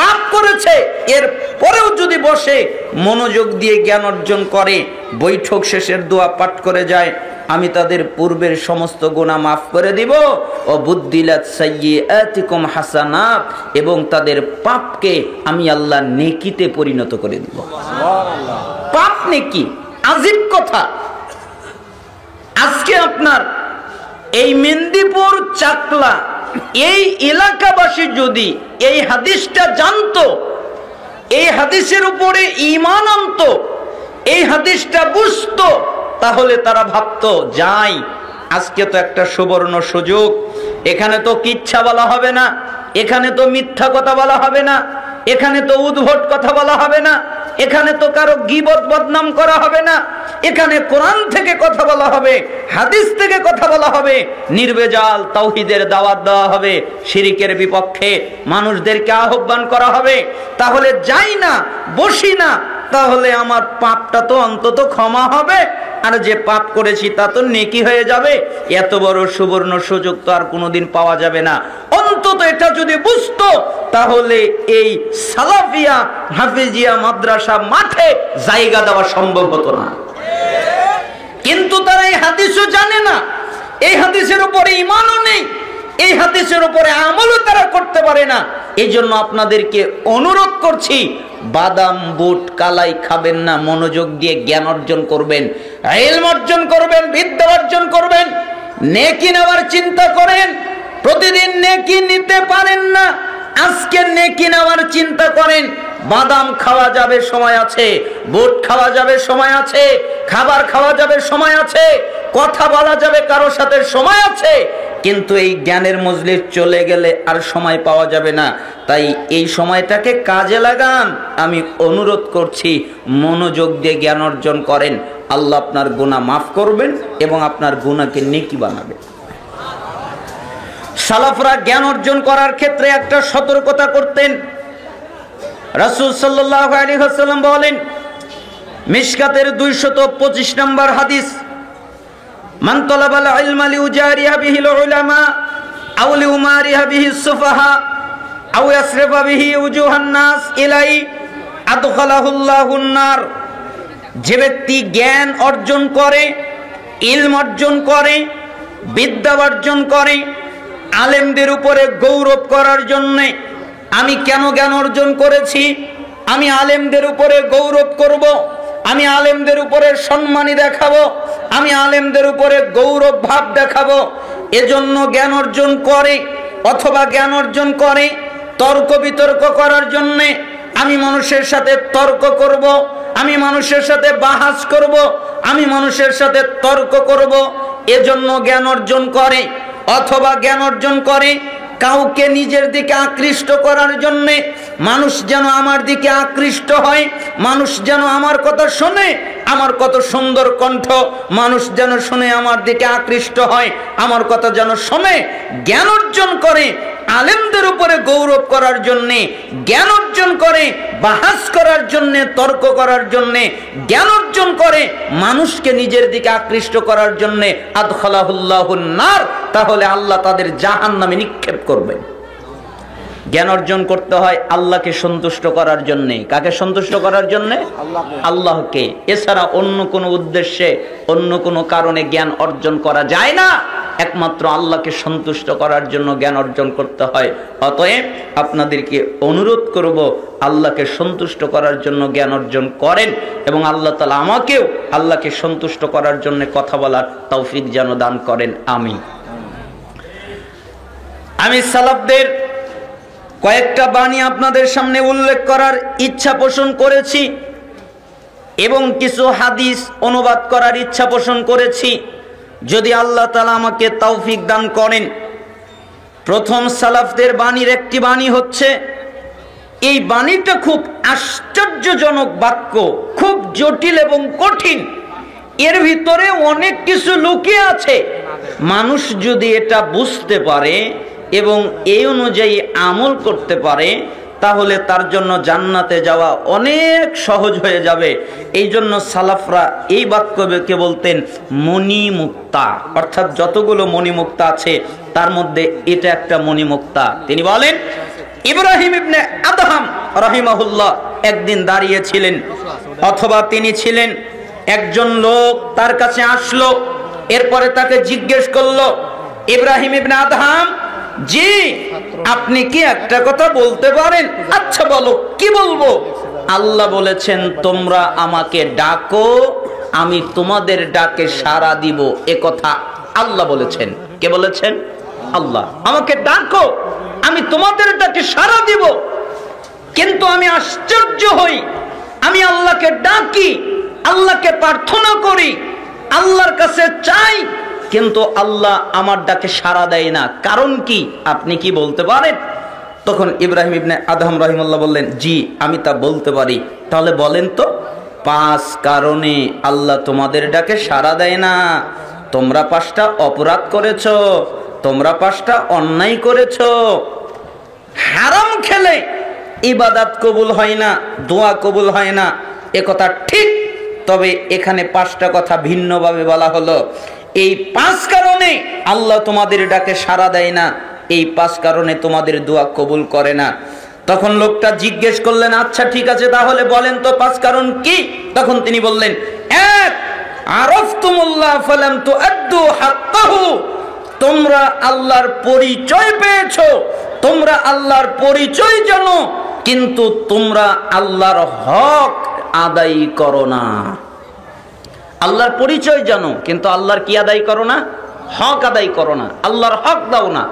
পাপ করেছে, এর পরেও যদি বসে মনোযোগ দিয়ে জ্ঞান অর্জন করে, বৈঠক শেষের দোয়া পাঠ করে যায়, আমি তাদের পূর্বের সমস্ত গুনাহ মাফ করে দিব। ও বুদ্দিলাত সাইয়্যাতিকুম হাসানাত, এবং তাদের পাপকে আমি আল্লাহ নেকিতে পরিণত করে দিব। সুবহানাল্লাহ। পাপ নেকি, আজীব কথা। আজকে আপনার এই মেন্দিপুর, চাকলা এই এলাকাবাসী যদি এই হাদিসটা জানতো, এই হাদিসের উপরে ঈমান আনতো, এই হাদিসটা বুঝতো, তাহলে তারা ভাবতো যাই, আজকে তো একটা সুবর্ণ সুযোগ, এখানে তো কিচ্ছা বলা হবে না, এখানে তো মিথ্যা কথা বলা হবে না, এখানে তো উদ্ভট কথা বলা হবে না, এখানে তো কারো গীবত বদনাম করা হবে না, এখানে কোরআন থেকে কথা বলা হবে, হাদিস থেকে কথা বলা হবে, নির্ভেজাল তাওহীদের দাওয়াত দেওয়া হবে, শিরকের বিপক্ষে মানুষদেরকে আহ্বান করা হবে। তাহলে যাই না, বসি না, তাহলে আমার পাপটা তো অন্তত ক্ষমা হবে, আর যে পাপ করেছি তা তো নেকি হয়ে যাবে। এত বড় সুবর্ণ সুযোগ তো আর কোনোদিন পাওয়া যাবে না। অন্তত এটা যদি বুঝতো, তাহলে এই সালাফিয়া হাফিজিয়া মাদ্রাসা মাঠে জায়গা দেওয়া সম্ভব হতো না। কিন্তু তারা এই হাদিসও জানে না, এই হাদিসের উপরে ঈমানও নেই, এই হাদিসের উপরে আমলও তারা করতে পারে না। এই জন্য আপনাদেরকে অনুরোধ করছি, বাদাম বুট কালাই খাবেন না, মনোযোগ দিয়ে জ্ঞান অর্জন করবেন, ইলম অর্জন করবেন, বিদ্যা অর্জন করবেন, নেকি নেওয়ার চিন্তা করেন। প্রতিদিন নেকি নিতে পারেন না, আজকে নেকি নেওয়ার চিন্তা করেন। বাদাম খাওয়া যাবে, সময় আছে, বুট খাওয়া যাবে, সময় আছে, খাবার খাওয়া যাবে, সময় আছে, কথা বলা যাবে কারোর সাথে, সময় আছে। কিন্তু এই জ্ঞানের মজলিস চলে গেলে আর সময় পাওয়া যাবে না। তাই এই সময়টাকে কাজে লাগান। আমি অনুরোধ করছি, মনোযোগ দিয়ে জ্ঞান অর্জন করেন। আল্লাহ আপনার গুনাহ মাফ করবেন এবং আপনার গুনাহকে নেকি বানাবেন। সালাফরা জ্ঞান অর্জন করার ক্ষেত্রে একটা সতর্কতা করতেন। রাসূল সাল্লাল্লাহু আলাইহি ওয়াসাল্লাম বলেন, মিশকাতের 225 নম্বর হাদিস, মান তালাবাল ইলমা লিউজারিহা বিহিল উলামা আও লিউমারিহা বিহিস সুফাহা আও ইয়াসরিফা বিহি উজুহান নাস ইলাই আদখালাহুল্লাহুন নার। যে ব্যক্তি জ্ঞান অর্জন করে, ইলম অর্জন করে, বিদ্যা অর্জন করে, আলেমদের উপরে গৌরব করার জন্যে, আমি কেন জ্ঞান অর্জন করেছি, আমি আলেমদের উপরে গৌরব করব, আমি আলেমদের উপরে সম্মানী দেখাবো, আমি আলেমদের উপরে গৌরব ভাব দেখাবো, এজন্য জ্ঞান অর্জন করে। অথবা জ্ঞান অর্জন করে তর্ক বিতর্ক করার জন্যে, আমি মানুষের সাথে তর্ক করব, আমি মানুষের সাথে বাহাস করব, আমি মানুষের সাথে তর্ক করব, এজন্য জ্ঞান অর্জন করে। অথবা জ্ঞান অর্জন করে কাউকে নিজের দিকে আকৃষ্ট করার জন্যে, মানুষ যেন আমার দিকে আকৃষ্ট হয়, মানুষ যেন আমার কথা শোনে, আমার কত সুন্দর কণ্ঠ, মানুষ যেন শুনে আমার দিকে আকৃষ্ট হয়, আমার কথা যেন শোনে। জ্ঞান অর্জন করে আলেমদের উপরে গৌরব করার জন্যে, জ্ঞান অর্জন করে বাহাস করার জন্যে, তর্ক করার জন্যে, জ্ঞান অর্জন করে মানুষকে নিজের দিকে আকৃষ্ট করার জন্যে, আদখালাহুল্লাহুন নার, তাহলে আল্লাহ তাদের জাহান্নামে নিক্ষেপ করবেন। জ্ঞান অর্জন করতে হয় আল্লাহকে সন্তুষ্ট করার জন্যে। কাকে সন্তুষ্ট করার জন্যে? আল্লাহকে। এছাড়া অন্য কোনো উদ্দেশ্যে, অন্য কোনো কারণে জ্ঞান অর্জন করা যায় না। একমাত্র আল্লাহকে সন্তুষ্ট করার জন্য জ্ঞান অর্জন করতে হয়। অতএব আপনাদেরকে অনুরোধ করব, আল্লাহকে সন্তুষ্ট করার জন্য জ্ঞান অর্জন করেন, এবং আল্লাহ তাআলা আমাকেও আল্লাহকে সন্তুষ্ট করার জন্য কথা বলার তৌফিক যেন দান করেন। আমিন। আমি সালাফদের কয়েকটা বাণী আপনাদের সামনে উল্লেখ করার ইচ্ছা পোষণ করেছি এবং কিছু হাদিস অনুবাদ করার ইচ্ছা পোষণ করেছি, যদি আল্লাহ তাআলা আমাকে তৌফিক দান করেন। প্রথম সালাফদের বাণীর একটি বাণী হচ্ছে, এই বাণীটা খুব আশ্চর্যজনক বাক্য, খুব জটিল এবং কঠিন, এর ভিতরে অনেক কিছু লুকিয়ে আছে। মানুষ যদি এটা বুঝতে পারে এবং এই অনুযায়ী আমল করতে পারে, তাহলে তার জন্য জান্নাতে যাওয়া অনেক সহজ হয়ে যাবে। এই জন্য সালাফরা এই বাক্যকে বলতেন মণিমুক্তা, অর্থাৎ যতগুলো মণিমুক্তা আছে তার মধ্যে এটা একটা মণিমুক্তা। তিনি বলেন, ইব্রাহিম ইবনে আদহাম রাহিমাহুল্লাহ একদিন দাঁড়িয়েছিলেন, অথবা তিনি ছিলেন, একজন লোক তার কাছে আসলো, এরপরে তাকে জিজ্ঞেস করলো, ইব্রাহিম ইবনে আদহাম, জি আপনি কি একটা কথা বলতে পারেন? আচ্ছা বলো, কি বলবো? আল্লাহ বলেছেন, তোমরা আমাকে ডাকো, আমি তোমাদের ডাকে সাড়া দিব। এ কথা আল্লাহ বলেছেন। কে বলেছেন? আল্লাহ। আমাকে ডাকো, আমি তোমাদের ডাকে সাড়া দিব। কিন্তু আমি আশ্চর্য হই, আমি আল্লাহকে ডাকি, আল্লাহকে প্রার্থনা করি, আল্লাহর কাছে চাই, কিন্তু আল্লাহ আমার ডাকে সাড়া দেয় না। কারণ কি? আপনি কি বলতে পারেন? তখন ইব্রাহিম ইবনে আদহাম রাহিমাহুল্লাহ বললেন, জি আমি তা বলতে পারি। তাহলে বলেন তো, 5 কারণে আল্লাহ তোমাদের ডাকে সাড়া দেয় না। তোমরা 5টা অপরাধ করেছো, তোমরা 5টা অন্যায় করেছো, হারাম খেলে ইবাদত কবুল হয় না, দোয়া কবুল হয় না, এ কথা ঠিক। তবে এখানে 5টা কথা ভিন্নভাবে বলা হলো। এই 5 কারণে আল্লাহ তোমাদের ডাকে সাড়া দেয় না, এই 5 কারণে তোমাদের দোয়া কবুল করে না। তখন লোকটা জিজ্ঞেস করলেন, আচ্ছা ঠিক আছে, তাহলে বলেন তো 5 কারণ কি? তখন তিনি বললেন, 1 আরাফতুমুল্লাহ ফালাম তুআদ্দু হাক্কাহু, তোমরা আল্লাহর পরিচয় পেয়েছো, তোমরা আল্লাহর পরিচয় জানো, কিন্তু তোমরা আল্লাহর হক আদায় করো না। আল্লাহর পরিচয় জানো, কিন্তু আল্লাহর কি আদায় করো না? হক আদায় করো না, আল্লাহর হক দাও না।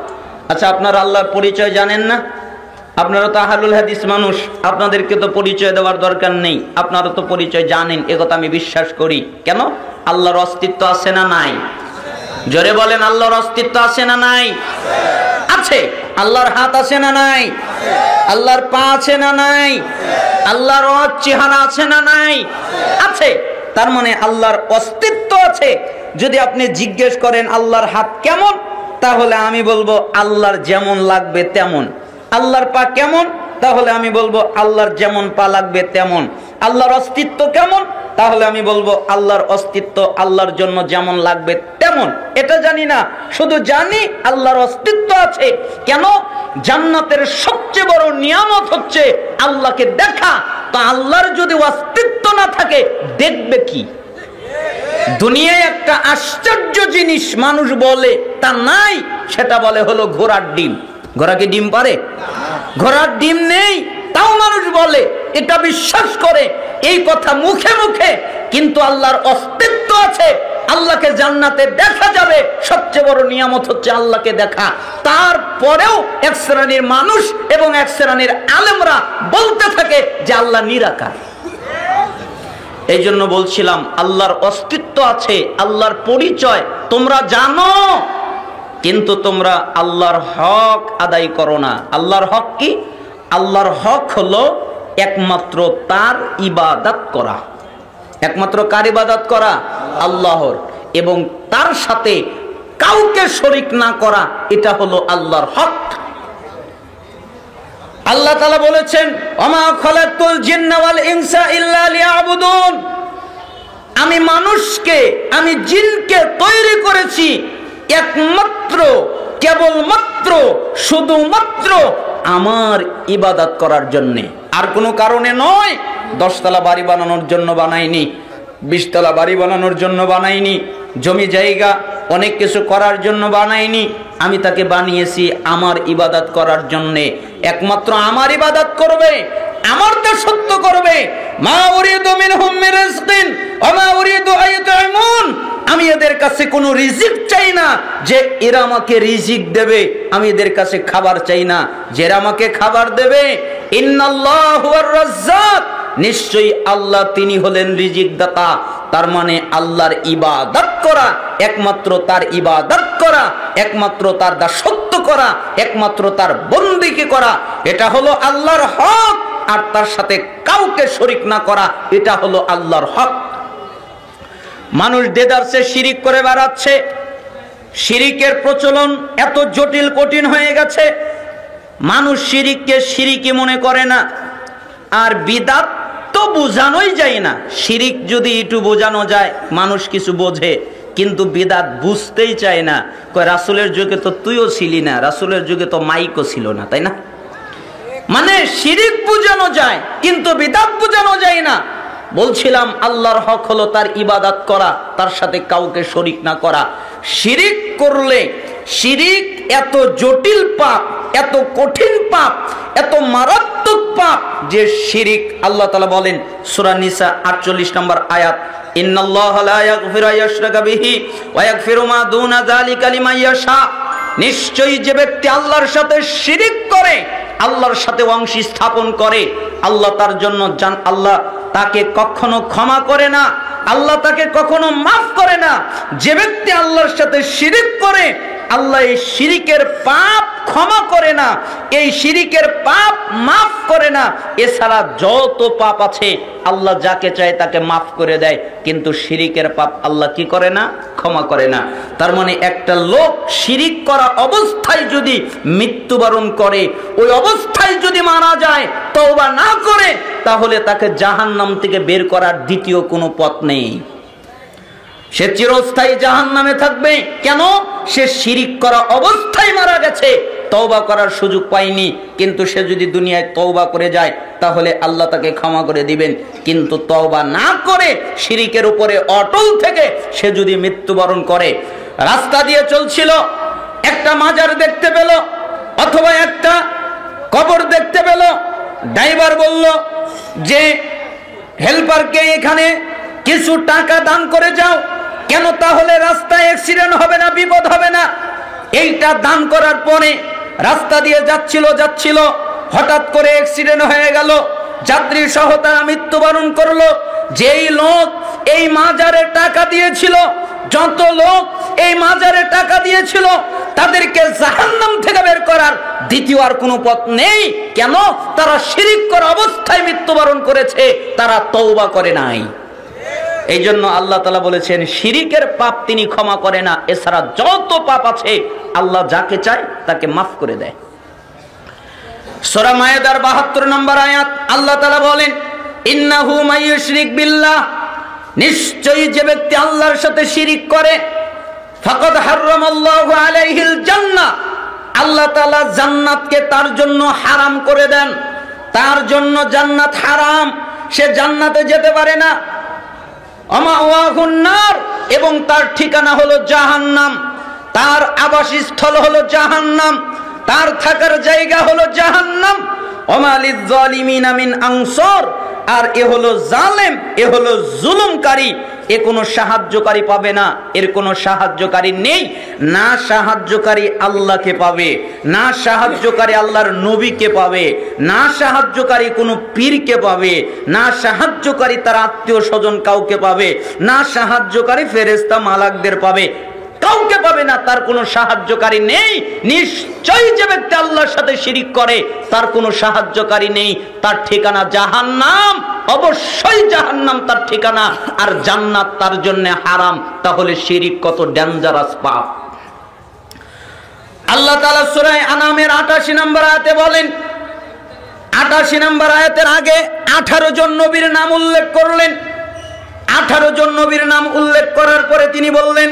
আচ্ছা, আপনারা আল্লাহর পরিচয় জানেন না? আপনারা তো আহলুল হাদিস মানুষ, আপনাদেরকে তো পরিচয় দেওয়ার দরকার নেই, আপনারা তো পরিচয় জানেন, একথা আমি বিশ্বাস করি। কেন? আল্লাহর অস্তিত্ব আছে না নাই? জোরে বলেন, আল্লাহর অস্তিত্ব আছে না নাই? আছে। আল্লাহর হাত আছে না নাই? আল্লাহর পা আছে না নাই? আল্লাহর চেহারা আছে না নাই? আছে। তার মানে আল্লাহর অস্তিত্ব আছে। যদি আপনি জিজ্ঞেস করেন আল্লাহর হাত কেমন, তাহলে আমি বলবো আল্লাহর যেমন লাগবে তেমন। আল্লাহর পা কেমন, তাহলে আমি বলবো আল্লাহর যেমন পা লাগবে তেমন। আল্লাহর অস্তিত্ব কেমন, তাহলে আমি বলবো আল্লাহর অস্তিত্ব আল্লাহর জন্য যেমন লাগবে তেমন। এটা জানি না, শুধু জানি আল্লাহর অস্তিত্ব আছে। কেন? জান্নাতের সবচেয়ে বড় নিয়ামত হচ্ছে আল্লাহকে দেখা। তো আল্লাহর যদি অস্তিত্ব না থাকে, দেখবে কি? দুনিয়ায় একটা আশ্চর্য জিনিস মানুষ বলে তা নাই, সেটা বলে হলো ঘোড়ার ডিম। ঘোড়া কি ডিম পারে? ঘোড়ার ডিম নেই, তাও মানুষ বলে, এটা বিশ্বাস করে, এই কথা মুখে মুখে। কিন্তু আল্লাহর অস্তিত্ব আছে, আল্লাহকে জান্নাতে দেখা যাবে। সবচেয়ে বড় নিয়ামত হচ্ছে আল্লাহকে দেখা। তারপরেও এক শ্রেণীর মানুষ এবং এক শ্রেণীর আলেমরা বলতে থাকে যে আল্লাহ নিরাকার। এই জন্য বলছিলাম আল্লাহর অস্তিত্ব আছে, আল্লাহর পরিচয় তোমরা জানো, কিন্তু তোমরা আল্লাহর হক আদায় করো না। আল্লাহর হক কি? আল্লাহর হক হলো একমাত্র তার ইবাদত করা। একমাত্র কার ইবাদত করা? আল্লাহর। এবং তার সাথে কাউকে শরীক না করা, এটা হলো আল্লাহর হক। আল্লাহ তাআলা বলেছেন, ওমা খালাকতুল জিন্না ওয়াল ইনসা ইল্লা লিয়াবুদুন, আমি মানুষকে, আমি জিনকে তৈরি করেছি একমাত্র, কেবলমাত্র, শুধুমাত্র আমার ইবাদত করার জন্যে, আর কোনো কারণে নয়। 10 তলা বাড়ি বানানোর জন্য বানাইনি, 20 তলা বাড়ি বানানোর জন্য বানাইনি, জমি জায়গা অনেক কিছু করার জন্য বানাইনি। আমি তাকে বানিয়েছি আমার ইবাদত করার জন্যে। একমাত্র আমার ইবাদত করবে, আমার দাসত্ব করবে। মা উরিদু মিনহুম মির রিজকিন ওয়া মা উরিদু আইয়ুতঈমুন। আমি এদের কাছে কোনো রিজিক চাই না যে এরা আমাকে রিজিক দেবে, আমি এদের কাছে খাবার চাই না যে এরা আমাকে খাবার দেবে। ইন্নাল্লাহু হুয়ার রাজ্জাক, নিশ্চয়ই আল্লাহ তিনি হলেন রিজিক দাতা। তার মানে আল্লাহর ইবাদত করা, একমাত্র তার ইবাদত করা, একমাত্র তার দাসত্ব করা, একমাত্র তার বন্দেগী করা, এটা হলো আল্লাহর হক। আর তার সাথে কাউকে শরীক না করা, এটা হলো আল্লাহর হক। মানুষ দেদারসে শিরিক করে বেড়াচ্ছে। শিরিকের প্রচলন এত জটিল কঠিন হয়ে গেছে, মানুষ শিরিককে শিরিকই মনে করে না। আর বিদাত তো বোঝানোই যায় না। শিরিক যদি একটু বোঝানো যায় মানুষ কিছু বোঝে, কিন্তু বিদাত বুঝতেই চায় না। কয় রাসূলের যুগে তো তুইও ছিলি না, রাসূলের যুগে তো মাইকও ছিল না, তাই না? মানে শিরিক বোঝানো যায় কিন্তু বিদাত বোঝানো যায় না। বলছিলাম আল্লাহর হক হলো তার ইবাদত করা, তার সাথে কাউকে শরীক না করা। শিরিক করলে, শিরিক এত জটিল পাপ, এত কঠিন পাপ, এত মারাত্মক পাপ যে শিরিক আল্লাহ তাআলা বলেন সূরা নিসা 48 নম্বর আয়াত, ইন্নাল্লাহা লা ইয়াগফিরু আইয়াশরাকা বিহি ওয়া ইয়াগফিরু মা দুনা যালিকা লিমান ইয়াশা। নিশ্চয়ই যে ব্যক্তি আল্লাহর সাথে শিরিক করে, আল্লাহর সাথে অংশ স্থাপন করে, আল্লাহ তার জন্য আল্লাহ তাকে কখনো ক্ষমা করে না, আল্লাহ তাকে কখনো মাফ করে না। যে ব্যক্তি আল্লাহর সাথে শিরিক করে, আল্লাহ এই শিরিকের পাপ ক্ষমা করে না, এই শিরিকের পাপ মাফ করে না। এছাড়া যত পাপ আছে আল্লাহ যাকে চায় তাকে মাফ করে দেয়, কিন্তু শিরিকের পাপ আল্লাহ কি করে না? ক্ষমা করে না। তার মানে একটা লোক শিরিক করা অবস্থায় যদি মৃত্যুবরণ করে, ওই অবস্থায় যদি মারা যায়, তওবা না করে, তাহলে তাকে জাহান্নাম থেকে বের করার দ্বিতীয় কোনো পথ নেই। সে চিরস্থায়ী জাহান্নামে থাকবে। কেন? সে শিরিক করা অবস্থায় মারা গেছে, তওবা করার সুযোগ পায়নি। কিন্তু সে যদি দুনিয়ায় তওবা করে যায় তাহলে আল্লাহ তাকে ক্ষমা করে দিবেন। কিন্তু তওবা না করে শিরিকের উপরে অটল থেকে সে যদি মৃত্যুবরণ করে, রাস্তা দিয়ে চলছিল, একটা মাজার দেখতে পেল অথবা একটা কবর দেখতে পেল, ড্রাইভার বলল যে হেল্পারকে এখানে কিছু টাকা দান করে যাও। কেন? তাহলে রাস্তায় অ্যাক্সিডেন্ট হবে না, বিপদ হবে না। এইটা দান করার পরে রাস্তা দিয়ে যাচ্ছিল, হঠাৎ করে অ্যাক্সিডেন্ট হয়ে গেল, যাত্রী সহ তারা মৃত্যুবরণ করলো। যেই লোক এই মাজারে টাকা দিয়েছিল, যত লোক এই মাজারে টাকা দিয়েছিল, তাদেরকে জাহান্নাম থেকে বের করার দ্বিতীয় আর কোনো পথ নেই। কেন? তারা শিরিক করা অবস্থায় মৃত্যুবরণ করেছে, তারা তওবা করে নাই। এই জন্য আল্লাহ তাআলা বলেছেন শিরিকের পাপ তিনি ক্ষমা করে না। এছাড়া যত পাপ আছে আল্লাহ যাকে চায় তাকে মাফ করে দেয়। সূরা মায়েদার 72 নম্বর আয়াত আল্লাহ তাআলা বলেন, ইন্নাহু মাইয়ুশরিক বিল্লাহ, নিশ্চয়ই যে ব্যক্তি আল্লাহর সাথে শিরিক করে, ফাকাদ হারামাল্লাহু আলাইহিল জান্নাহ, আল্লাহ তাআলা জান্নাতকে তার জন্য হারাম করে দেন। তার জন্য জান্নাত হারাম, সে জান্নাতে যেতে পারে না। এবং তার ঠিকানা হলো জাহান্নাম, তার আবাসস্থল হলো জাহান্নাম, তার থাকার জায়গা হলো জাহান্নাম। ওমা লিয-যালিমিনা মিন আনসার, আর এ হলো জালেম, এ হলো জুলুমকারী, এ কোনো সাহায্যকারী পাবে না, এর কোনো সাহায্যকারী নেই। না সাহায্যকারী আল্লাহকে পাবে, না সাহায্যকারী আল্লাহর নবীকে পাবে, না সাহায্যকারী কোনো পীরকে পাবে, না সাহায্যকারী তার আত্মীয় স্বজন কাউকে পাবে, না সাহায্যকারী ফেরেশতা মালাকদের পাবে, কাউকে পাবে না। তার কোনো সাহায্যকারী নেই। নিশ্চয়ই যে ব্যক্তি আল্লাহর সাথে শিরিক করে তার কোনো সাহায্যকারী নেই, তার ঠিকানা জাহান্নাম, অবশ্যই জাহান্নাম তার ঠিকানা, আর জান্নাত তার জন্য হারাম। তাহলে শিরিক কত ডেঞ্জারাস পাপ। আল্লাহ তাআলা সূরা আনামের 88 নম্বর আয়াতে বলেন, 88 নম্বর আয়াতের আগে 18 জন নবীর নাম উল্লেখ করলেন। 18 জন নবীর নাম উল্লেখ করার পরে তিনি বললেন,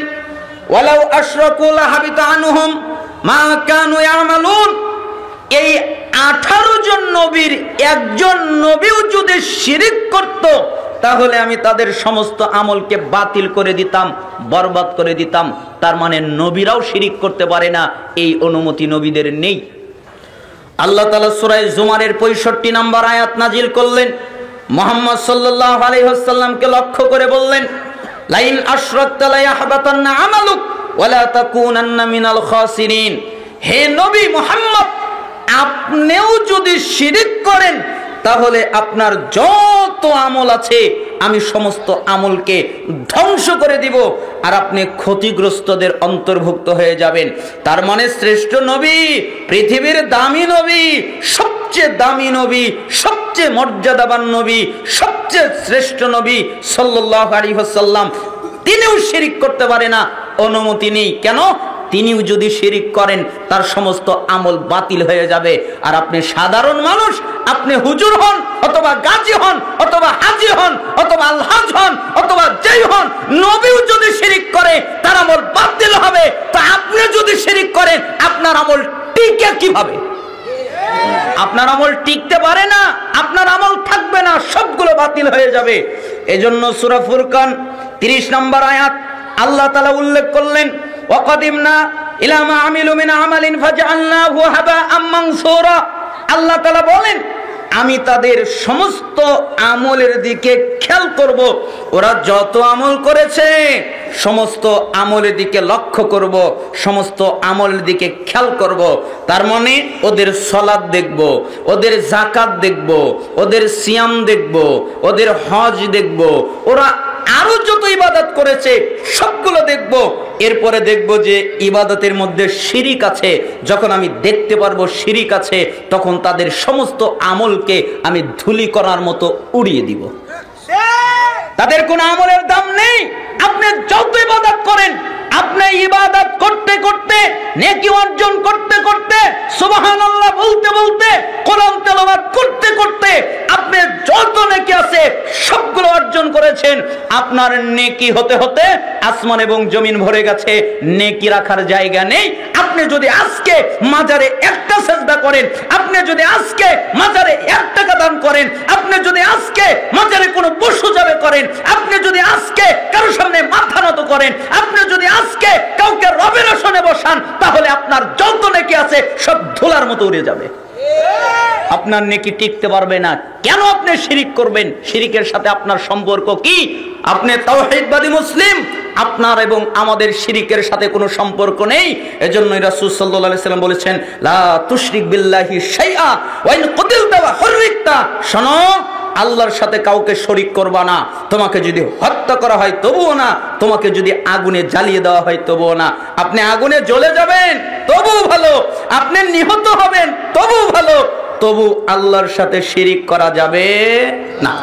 ওয়ালাউ আশরাকু লাহাবিতা আনহুম মা কানু ইয়ামালুন। এই 18 জন নবীর একজন নবীও যদি শিরিক করত, তাহলে আমি তাদের সমস্ত আমলকে বাতিল করে দিতাম, বরবাদ করে দিতাম। তার মানে নবীরাও শিরিক করতে পারে না, এই অনুমতি নবীদের নেই। আল্লাহ তাআলা সূরা জুমারের 65 নম্বর আয়াত নাজিল করলেন। মুহাম্মদ সাল্লাল্লাহু আলাইহি ওয়াসাল্লামকে লক্ষ্য করে বললেন, লাইন আশরাকতা লা ইয়াহবাতান্না আমালুক ওয়া লা তাকুনান্না মিনাল খাসিরিন। হে নবী মুহাম্মদ, আপনিও যদি শিরিক করেন তাহলে আপনার যত আমল আছে আমি সমস্ত আমলকে ধ্বংস করে দিব, আর আপনি ক্ষতিগ্রস্তদের অন্তর্ভুক্ত হয়ে যাবেন। তার মানে শ্রেষ্ঠ নবী, পৃথিবীর দামি নবী, সবচেয়ে দামি নবী, সবচেয়ে মর্যাদাবান নবী, সবচেয়ে শ্রেষ্ঠ নবী সাল্লাল্লাহু আলাইহি ওয়াসাল্লাম, তিনিও শিরিক করতে পারে না, অনুমতি নেই। কেন? তিনিও যদি শিরিক করেন তার সমস্ত আমল বাতিল হয়ে যাবে। আর আপনি সাধারণ মানুষ, আপনি হুজুর হন অথবা গাজী হন অথবা হাজী হন অথবা আলহাজ হন অথবা যেই হন, নবীও যদি শিরিক করে তার আমল বাতিল হবে। তো আপনি যদি শিরিক করেন আপনার আমল টিকে কিভাবে? আপনার আমল টিকতে পারে না, আপনার আমল থাকবে না, সবগুলো বাতিল হয়ে যাবে। এজন্য সূরা ফুরকান 30 নম্বর আয়াত আল্লাহ তাআলা উল্লেখ করলেন, ওয়াকাদিমনা ইলা মা আমিলু মিন আমালিন ফাজআলনাহু হাবাআম মানসুরা। আল্লাহ তাআলা বলেন, আমি তাদের সমস্ত আমলের দিকে খেয়াল করব, ওরা যত আমল করেছে সমস্ত আমলের দিকে লক্ষ্য করব, সমস্ত আমলের দিকে খেয়াল করব। তার মানে ওদের সালাত দেখব, ওদের যাকাত দেখব, ওদের সিয়াম দেখব, ওদের হজ দেখব, ওরা আরো যত ইবাদত করেছে সবগুলো দেখব। এরপরে দেখব যে ইবাদতের মধ্যে শিরিক আছে। যখন আমি দেখতে পারবো শিরিক আছে, তখন তাদের সমস্ত আমলকে আমি ধুলি করার মতো উড়িয়ে দিব। তাদের কোনো আমলের দাম নেই। আপনি যত ইবাদত করেন, আপনি ইবাদত করতে করতে, নেকি অর্জন করতে করতে, সুবহানাল্লাহ বলতে বলতে, কোরআন তেলাওয়াত করতে করতে আপনি যত নেকি আছে সবগুলো অর্জন করেছেন। আপনার নেকি হতে হতে আসমান এবং জমিন ভরে গেছে, নেকি রাখার জায়গা নেই। আপনি যদি আজকে মাজারে একটা সেজদা করেন, আপনি যদি আজকে মাজারে 1 টাকা দান করেন, আপনি যদি আজকে মাজারে কোনো পশু জবে করেন, আপনি যদি আজকে কারোর সামনে মাথা নত করেন, আপনি যদি আজকে কাউকে রবের আসনে বসান, তাহলে আপনার যত নেকি আছে সব ধুলার মতো উড়ে যাবে। আপনার নেকি টিকতে পারবে না। কেন আপনি শিরিক করবেন? শিরিকের সাথে আপনার সম্পর্ক কি? আপনি তাওহীদবাদী মুসলিম, আপনার এবং আমাদের শিরিকের সাথে কোনো সম্পর্ক নেই। এজন্য রাসূল সাল্লাল্লাহু আলাইহি সাল্লাম বলেছেন, লা তুশরিক বিল্লাহি শাইআ ওয়া ইন কুতিলতা ওয়া হুররিকতা। শোনো, আল্লাহর সাথে কাউকে শরীক করবা না। তোমাকে যদি হত্যা করা হয় তবুও না, তোমাকে যদি আগুনে জ্বালিয়ে দেওয়া হয় তবুও না। আপনি আগুনে জ্বলে যাবেন তবুও ভালো, আপনি নিহত হবেন তবুও ভালো, তবু আল্লাহর সাথে শিরিক করা যাবে না।